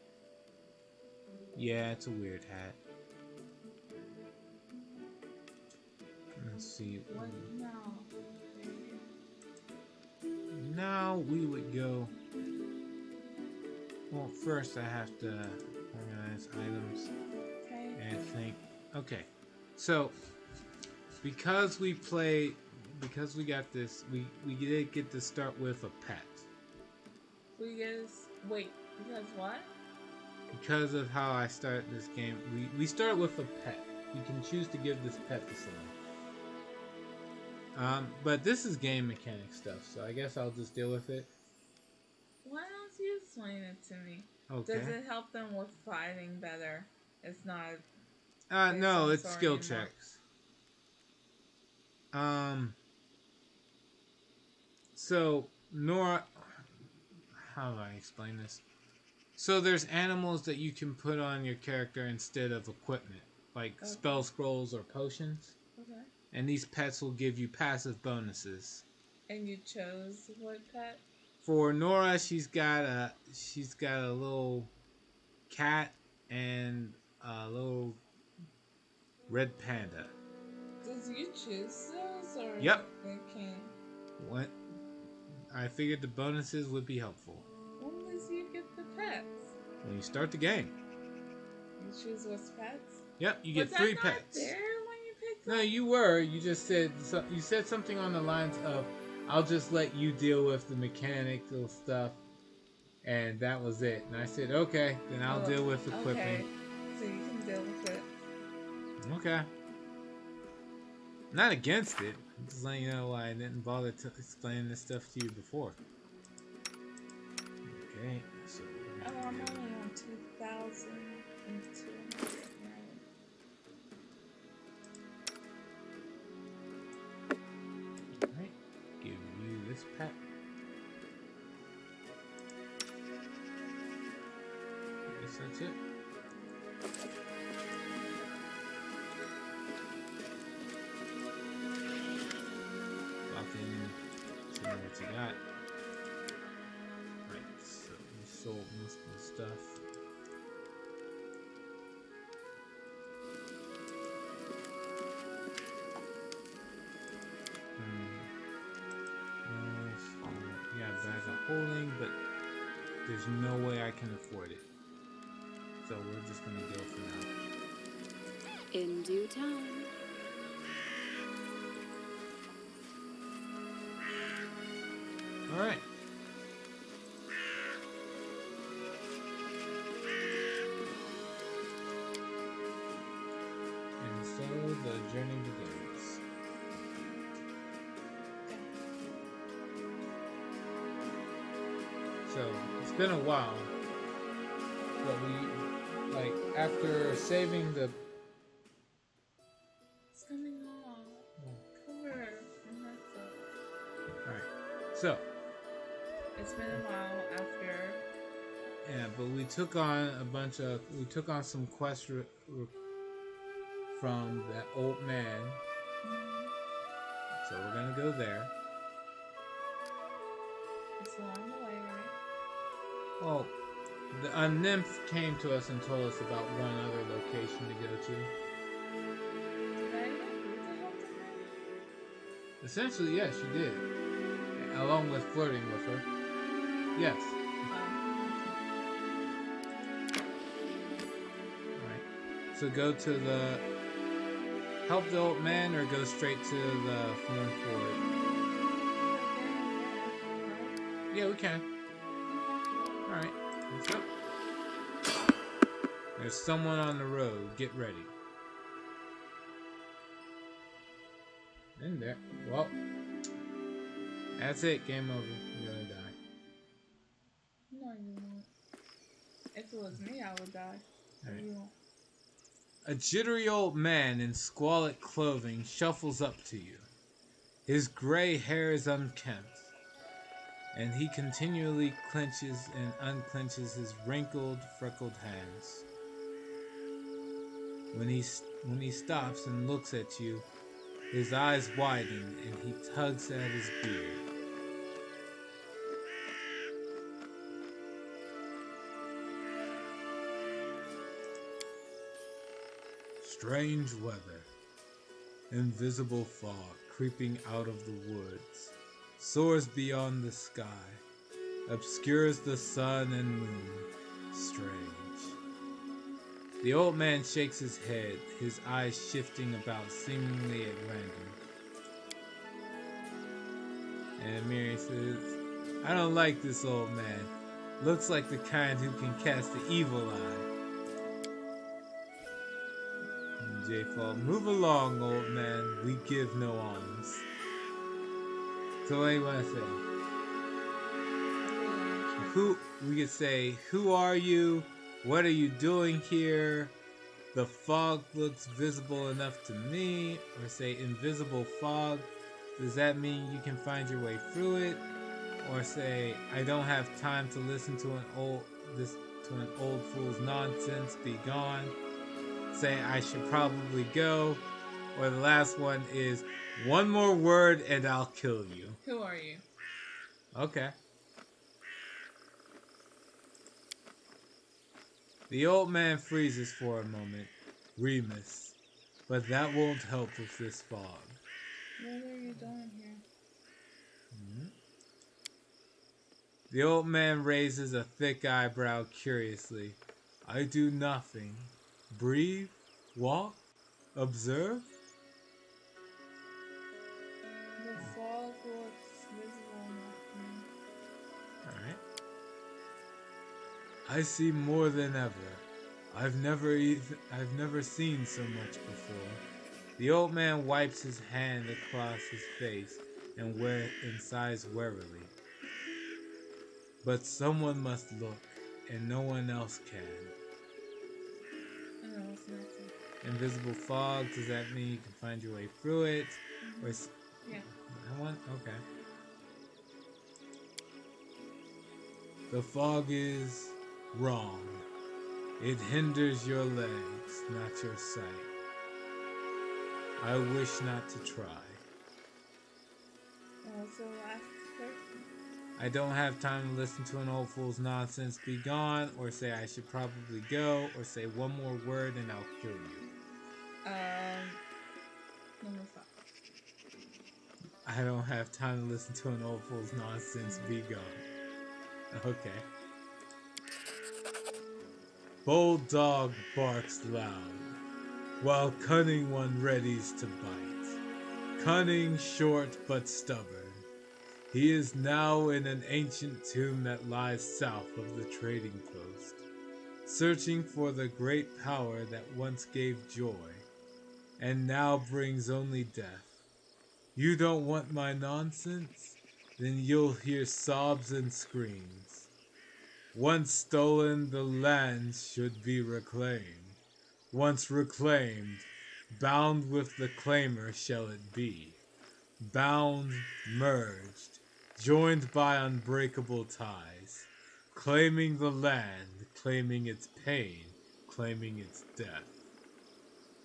Yeah, it's a weird hat. Let's see. What now? Now we would go. Well, first I have to organize items Okay. and think. Okay, so because we got this, we did get to start with a pet. Wait, because what? Because of how I start this game, we start with a pet. You can choose to give this pet to someone. But this is game mechanic stuff, so I guess I'll just deal with it. Why don't you explain it to me? Okay. Does it help them with fighting better? It's not. No, It's it's skill story anymore. checks. So Nora, how do I explain this? So there's animals that you can put on your character instead of equipment, like Okay. spell scrolls or potions. Okay. And these pets will give you passive bonuses. And you chose what pet? For Nora, she's got a little cat and a little red panda. Does you choose those or Yep. they can? What? I figured the bonuses would be helpful When does you get the pets? when you start the game. You choose what's pets? Yep, you get Was 3 I not pets. there when you picked No, them? you were. You just said you said something on the lines of, "I'll just let you deal with the mechanical stuff," and that was it. And I said, "Okay, then I'll deal with equipping." Okay, so you can deal with it. Okay. Not against it. I'm just letting you know why I didn't bother to explain this stuff to you before. Okay, so Oh, I'm only on 2,200, right? alright. Give you this pack. I guess that's it. Lock in, see what you got. Right, so we sold most of the stuff. Yeah, bag of holding, but there's no way I can afford it. So we're just gonna go for now. In due time. Alright. And so the journey begins. So it's been a while. But we, like, after saving the. It's coming off. Cover. Alright. So. It's been a while after. Yeah, but we took on some quests from that old man. So we're gonna go there. It's along the way, right? Well, a nymph came to us and told us about one other location to go to. Did I even do the help to her? Essentially, yes, you did. Along with flirting with her. Yes. Alright. So go to the... Help the old man or go straight to the Thorn Fort? Yeah, we can. Alright. Let's go. There's someone on the road. Get ready. In there. Well. That's it. Game over. You're gonna die. No, you won't. If it was me, I would die. Alright. You won't. A jittery old man in squalid clothing shuffles up to you. His gray hair is unkempt, and he continually clenches and unclenches his wrinkled, freckled hands. When he stops and looks at you, his eyes widen and he tugs at his beard. Strange weather. Invisible fog creeping out of the woods. Soars beyond the sky. Obscures the sun and moon. Strange. The old man shakes his head, his eyes shifting about seemingly at random. And Mary says, I don't like this old man. Looks like the kind who can cast the evil eye. J-Fall, move along, old man. We give no alms. So what do you want to say? We could say, who are you? What are you doing here? The fog looks visible enough to me. Or say invisible fog. Does that mean you can find your way through it? Or say, I don't have time to listen to an old fool's nonsense. Be gone. Say I should probably go, or the last one is one more word and I'll kill you. Who are you? Okay. The old man freezes for a moment. Remus. But that won't help with this fog. What are you doing here? The old man raises a thick eyebrow curiously. I do nothing. Breathe, walk, observe. The fog looks visible enough to me. Alright. I see more than ever. I've never seen so much before. The old man wipes his hand across his face and sighs wearily. But someone must look, and no one else can. Oh, what's next? Invisible fog, does that mean you can find your way through it? Or Yeah. that one? Okay. The fog is wrong. It hinders your legs, not your sight. I wish not to try. What's the last person? I don't have time to listen to an old fool's nonsense. Be gone, or say I should probably go, or say one more word and I'll kill you. Number 5. I don't have time to listen to an old fool's nonsense. Be gone. Okay. Bold dog barks loud, while cunning one readies to bite. Cunning, short, but stubborn. He is now in an ancient tomb that lies south of the trading post, searching for the great power that once gave joy, and now brings only death. You don't want my nonsense? Then you'll hear sobs and screams. Once stolen, the land should be reclaimed. Once reclaimed, bound with the claimer shall it be. Bound, merged, joined by unbreakable ties, claiming the land, claiming its pain, claiming its death.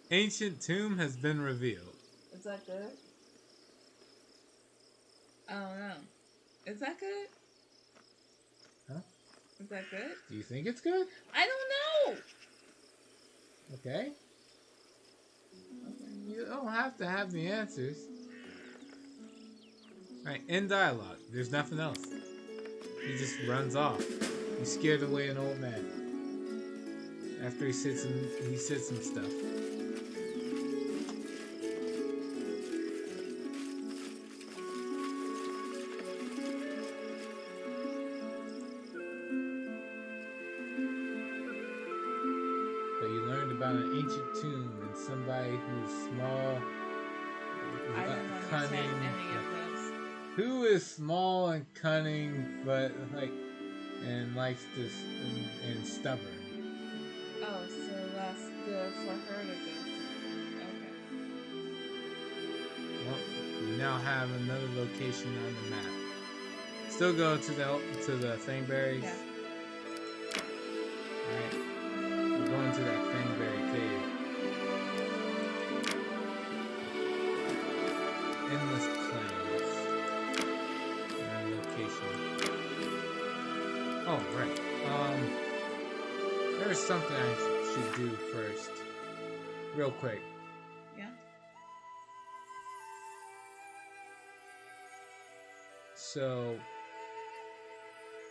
Ancient tomb has been revealed. Is that good? I don't know. Is that good? Huh? Is that good? Do you think it's good? I don't know! Okay. You don't have to have the answers. Alright, end dialogue. There's nothing else. He just runs off. He scared away an old man. After he said some stuff. But you learned about an ancient tomb and somebody who's small, I didn't understand any of those. Who is small and cunning, but and likes to and stubborn? Oh, so that's good for her to go to. Okay. Well, we now have another location on the map. Still go to the Fangberries. Yeah. Alright. We're going to that Fangberry cave. Endless plans. Location. Oh, right. There's something I should do first. Real quick. Yeah. So,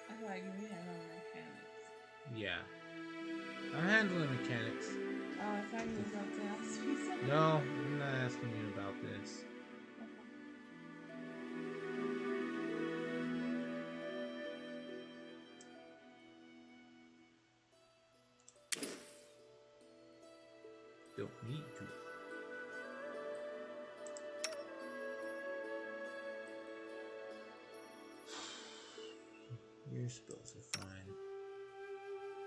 I thought you handled mechanics. yeah. I'm handling mechanics. Oh, I thought you was about to ask me something. No, I'm not asking you about this. Don't need to. Your spells are fine.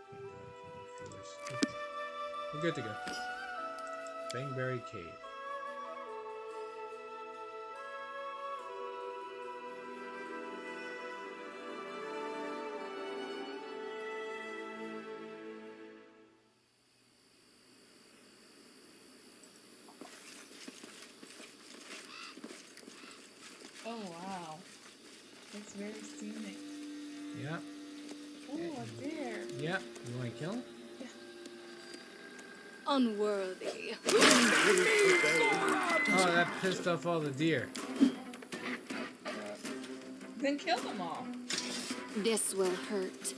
Can't do anything fierce. Okay. We're good to go. Fangberry Cave. Oh, wow. That's very scenic. Yep. Oh, a deer. Yep. You want to kill him? Unworthy. Oh, that pissed off all the deer. Then kill them all. This will hurt.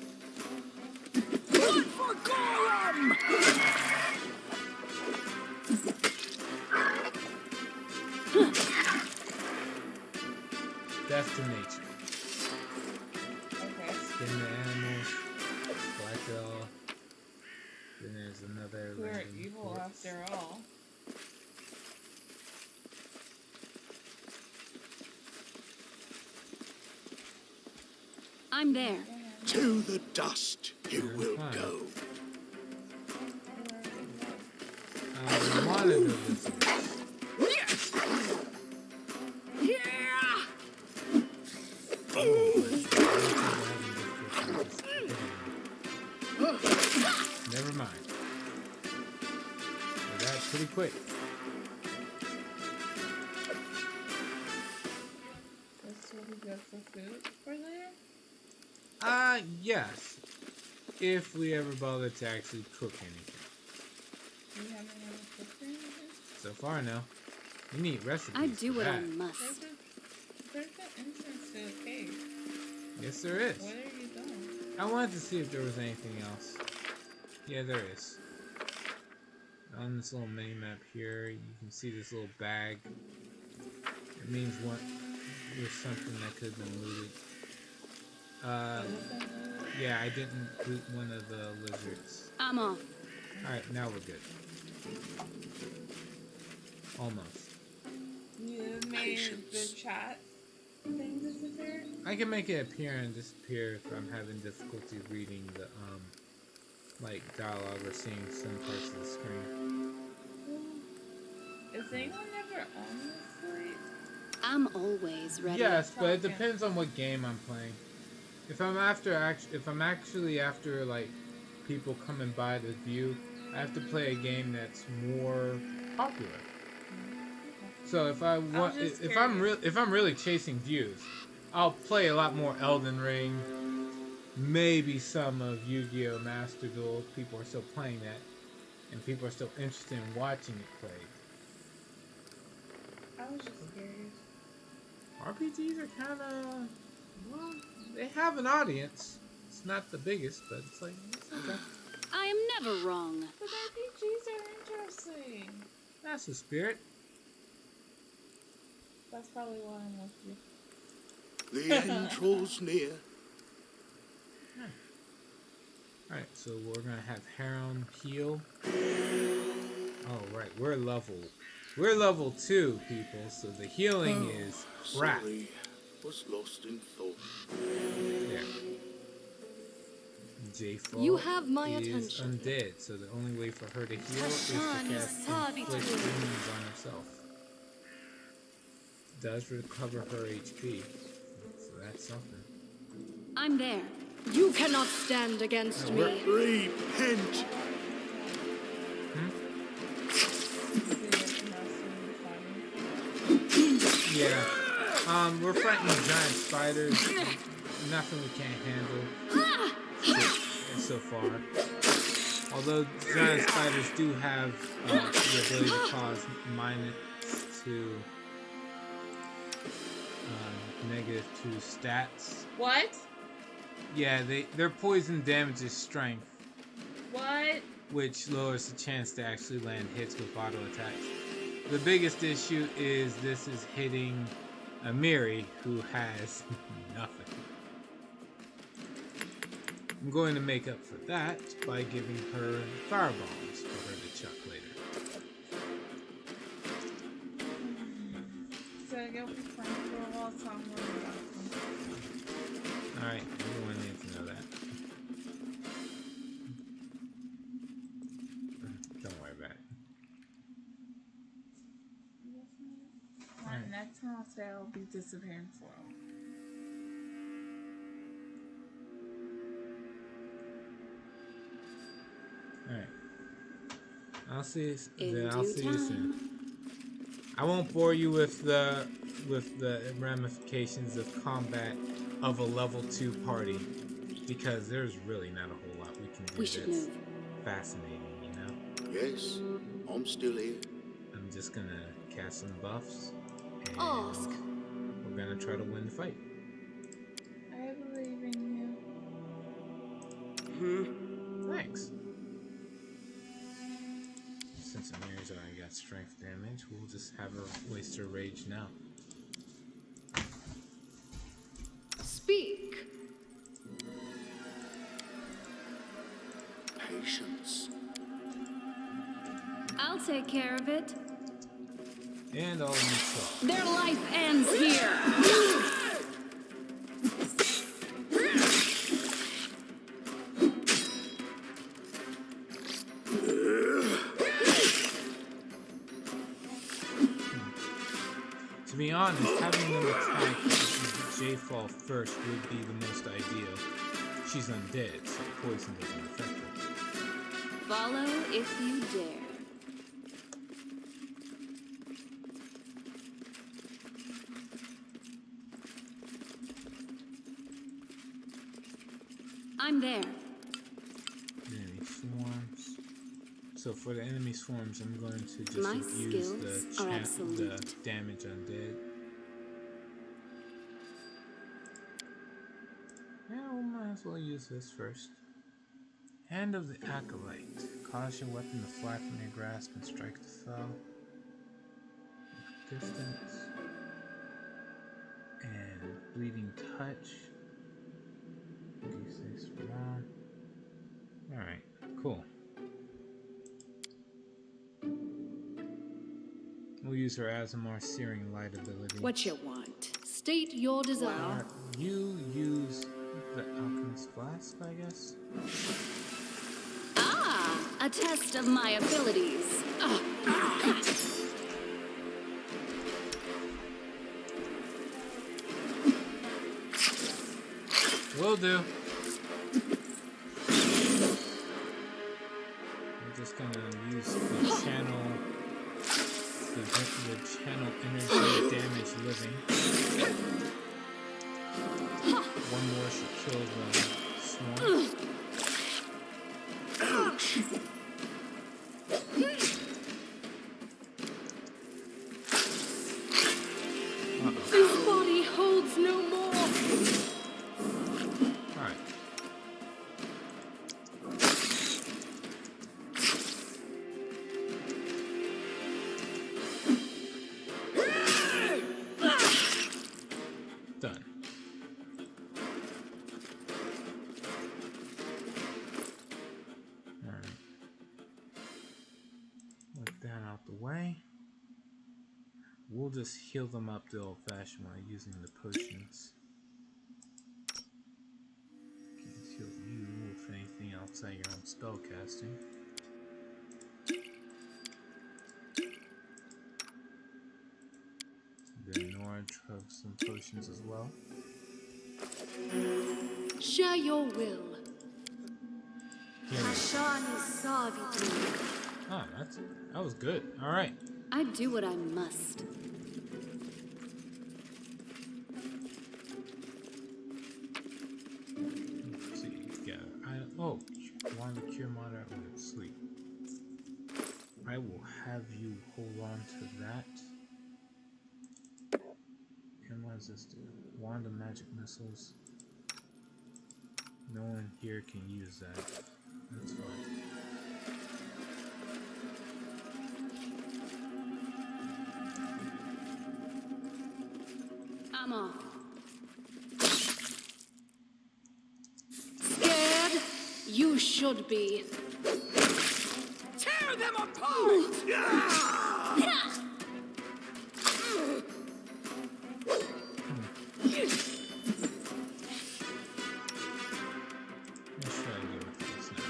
Blood for Gollum! Death to nature. Okay. Skin the animals. Black it all. Then there's another. We're random evil corpse. after all. I'm there. To the dust you will fine. go. Monitor this. Never mind. So that's pretty quick. This will be good for food for later. Yes. If we ever bother to actually cook anything. Do you have any other cooked or anything? So far, no. You need recipes. I do for what I that. must. There's an entrance to the cave. Yes, there is. Where are you going? I wanted to see if there was anything else. Yeah, there is. On this little mini map here, you can see this little bag. It means there's something that could have been looted. Yeah, I didn't loot one of the lizards. I'm off. Alright, now we're good. Almost. You made Patience. the chat thing disappear? I can make it appear and disappear if I'm having difficulty reading the, like, dialogue or seeing some parts of the screen. Is anyone ever on this sleep? I'm always ready. Yes, but it Okay. depends on what game I'm playing. If I'm actually after like people coming by to view, I have to play a game that's more popular. So if I want, just if I'm really chasing views, I'll play a lot more Elden Ring. Maybe some of Yu-Gi-Oh! Master Duel. People are still playing that, and people are still interested in watching it played. I was just curious. RPGs are kind of, well, they have an audience. It's not the biggest, but it's like, it's okay. I am never wrong. But RPGs are interesting. That's the spirit. That's probably why I'm with you. The end draws near. Alright, so we're gonna have Harem heal. Oh, right, we're level 2, people, so the healing is crap. Sorry, was lost in thought. There. J-Fall You have my is attention. undead, so the only way for her to heal is to Tashan cast Sabi inflict Tui. wounds on herself. Does recover her HP, so that's something. I'm there. You cannot stand against No, we're- me. Repent! Yeah. We're fighting giant spiders. Nothing we can't handle so far. Although giant spiders do have the ability to cause -2 -2 stats. What? Yeah, their poison damages strength, What? which lowers the chance to actually land hits with auto attacks. The biggest issue is this is hitting Amiri, who has nothing. I'm going to make up for that by giving her fireballs for her to chuck later. So you'll be playing for a while, so I'm worried about them. Alright, everyone needs to know that. Don't worry about it. Alright, next time I'll say I'll be disappearing for a while. Alright. I'll see you, In then I'll due see you soon. time. I won't bore you with the ramifications of combat of a level 2 party, because there's really not a whole lot we can do We should that's move. fascinating, you know? Yes, I'm still here. I'm just gonna cast some buffs, and Ask. we're gonna try to win the fight. I believe in you. Thanks. Since Amiri's already got strength damage, we'll just have her waste her rage now. Speak. Patience. I'll take care of it. And all in the Their life ends here. honest, having them attack J-Fall first would be the most ideal. She's undead, so poison doesn't affect her. Follow if you dare. I'm there. Enemy swarms. So for the enemy swarms, I'm going to just My use skills are the absolute. damage undead. Yeah, we might as well use this first. Hand of the Acolyte. Cause your weapon to fly from your grasp and strike the foe. Distance. And Bleeding Touch. D6 for now. Alright, cool. We'll use her Azamar Searing Light ability. What you want? State your desire. You use the Alchemist Flask, I guess? Ah, a test of my abilities. Will do. I'm just gonna use the channel energy damage living. One more should kill the swarm. This body holds no more. Alright. Done. Alright. Let that out the way. We'll just heal them up the old-fashioned way using the potions. Can't heal you with anything outside your own spell casting. Then Nora took some potions as well. Share your will. Here we go. Ashani Savitu. Ah, that was good. Alright. I do what I must. Let's see, wand to cure moderate with sleep. I will have you hold on to that. And what does this do? Wand of magic missiles. No one here can use that. That's fine. I'm off. Scared? You should be. Tear them apart! What should I do with this now?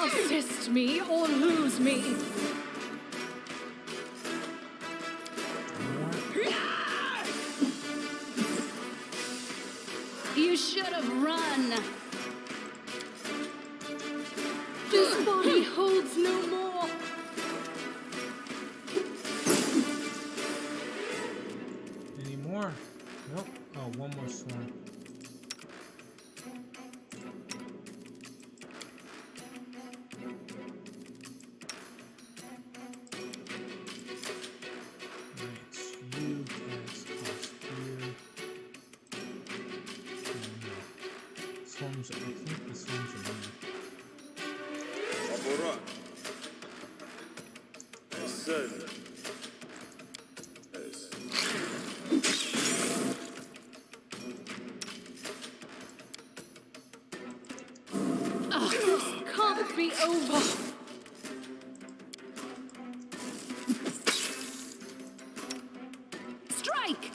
Assist me or lose me. You should have run. This body holds no more. Any more? Nope. Oh, one more swarm. Swarms, I think the swarms are mine. Amoran. Sen. This can't be over. Strike!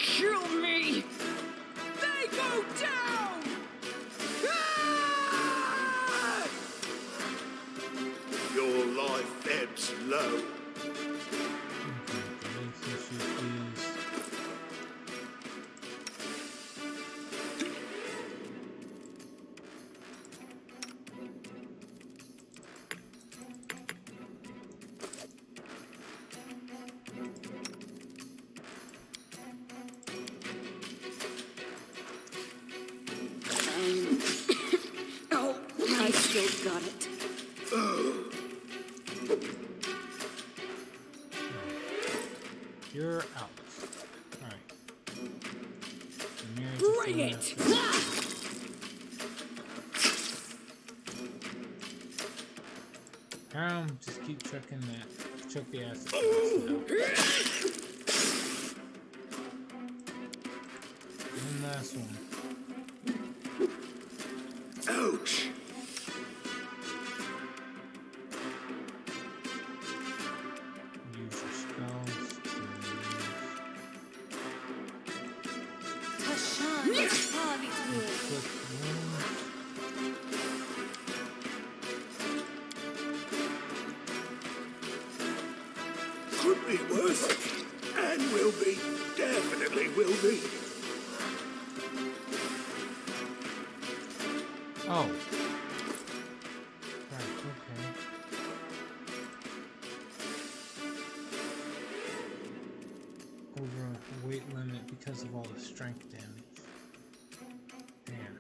kill me! They go down! Ah! Your life ebbs low. Relationship is. Oh, I still got it. You're out. Alright. bring it! Just keep chucking that. Chuck the acid. One last one. Ouch! Use your spells to inflict wounds. Could be worse. And will be. Definitely will be. Oh. Right, okay. Over a weight limit because of all the strength damage. Damn.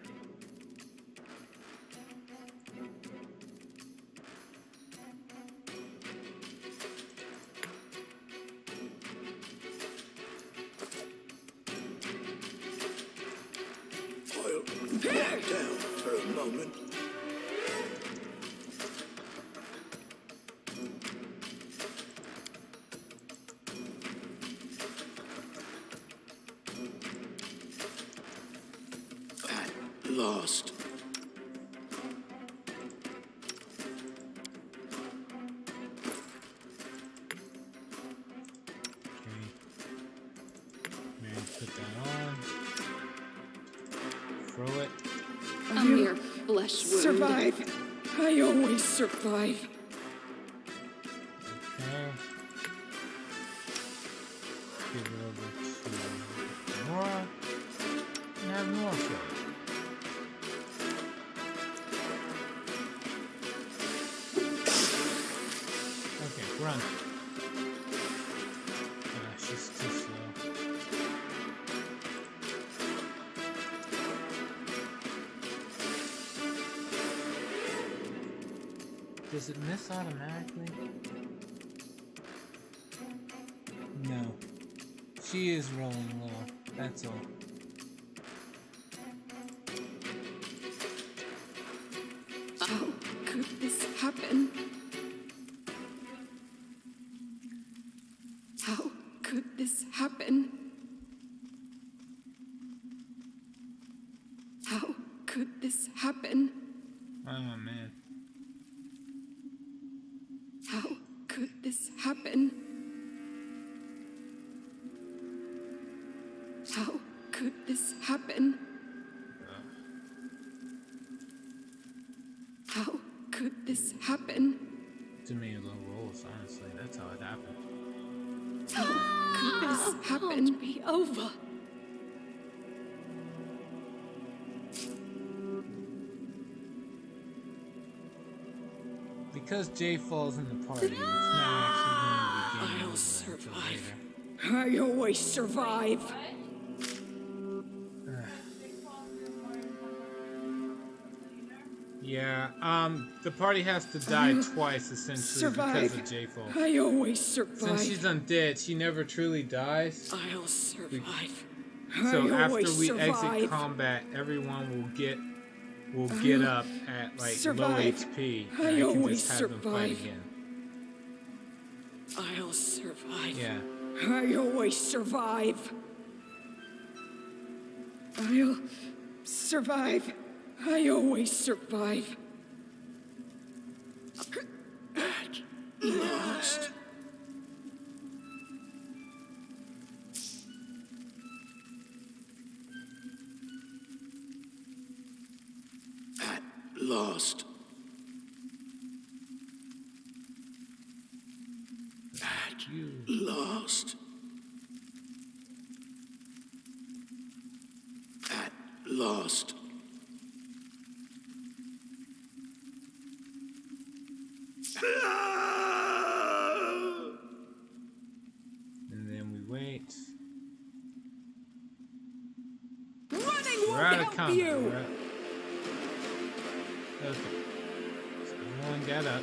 I'll back down for a moment. At last. Okay. Mary, put that on. Throw it. A mere flesh wound. Survive. I always survive. Okay. Give it over to Nora. And have Nora throw it. Okay, run. She's too slow. Does it miss automatically? No. She is rolling low. That's all. How could this happen? How could this happen? How could this happen? Oh man. How could this happen? How could this happen? How could this happen? Too many low rolls, honestly. That's how it happened. How could this happen? Can't be over. Because Jay falls in the party, it's not actually going to be game I'll over survive. until later. I always survive. Yeah, the party has to die twice essentially because of Jay fall. I always Since survive. she's undead, she never truly dies. I'll survive. So I after always we exit survive. combat, everyone will get up at like low survive. HP, I and I can always just have them fight survive. again. I'll survive. Yeah. I always survive. I'll survive. I always survive. At last. lost. At last. At last. And then we wait. Running We're won't out of help combat. you! Okay. So everyone get up.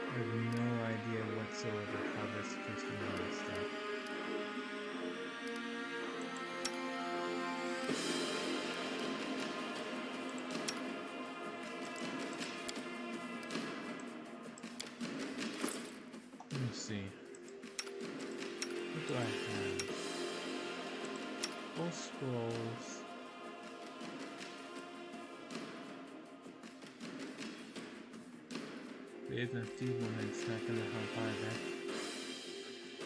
I have no idea whatsoever how they're supposed to know this stuff. Let me see. What do I have? Full scrolls. Bathed in feebleness, not gonna help either.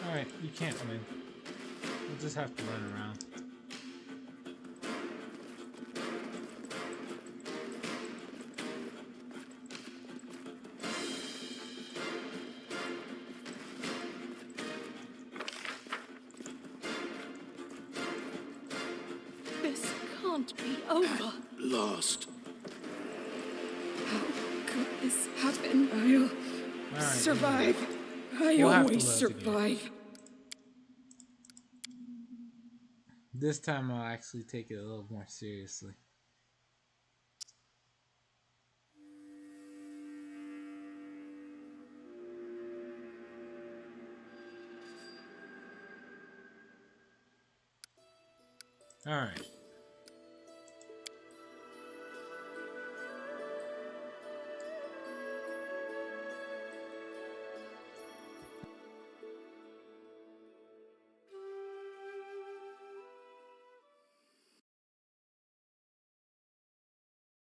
Alright, you can't win. We'll just have to run around. This can't be over. Lost. How could this happen? I'll Alright, survive. I We'll have to always live again. survive. this time I'll actually take it a little more seriously. Alright.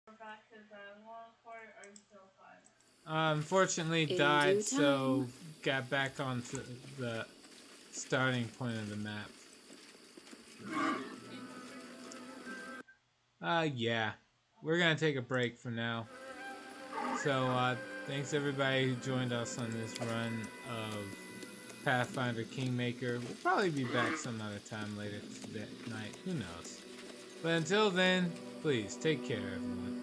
We're back to the long part, or are you still fine? Unfortunately In died, due so got back onto the starting point of the map. Yeah. We're gonna take a break for now. So, thanks everybody who joined us on this run of Pathfinder Kingmaker. We'll probably be back some other time later that night. Who knows? But until then, please take care, everyone.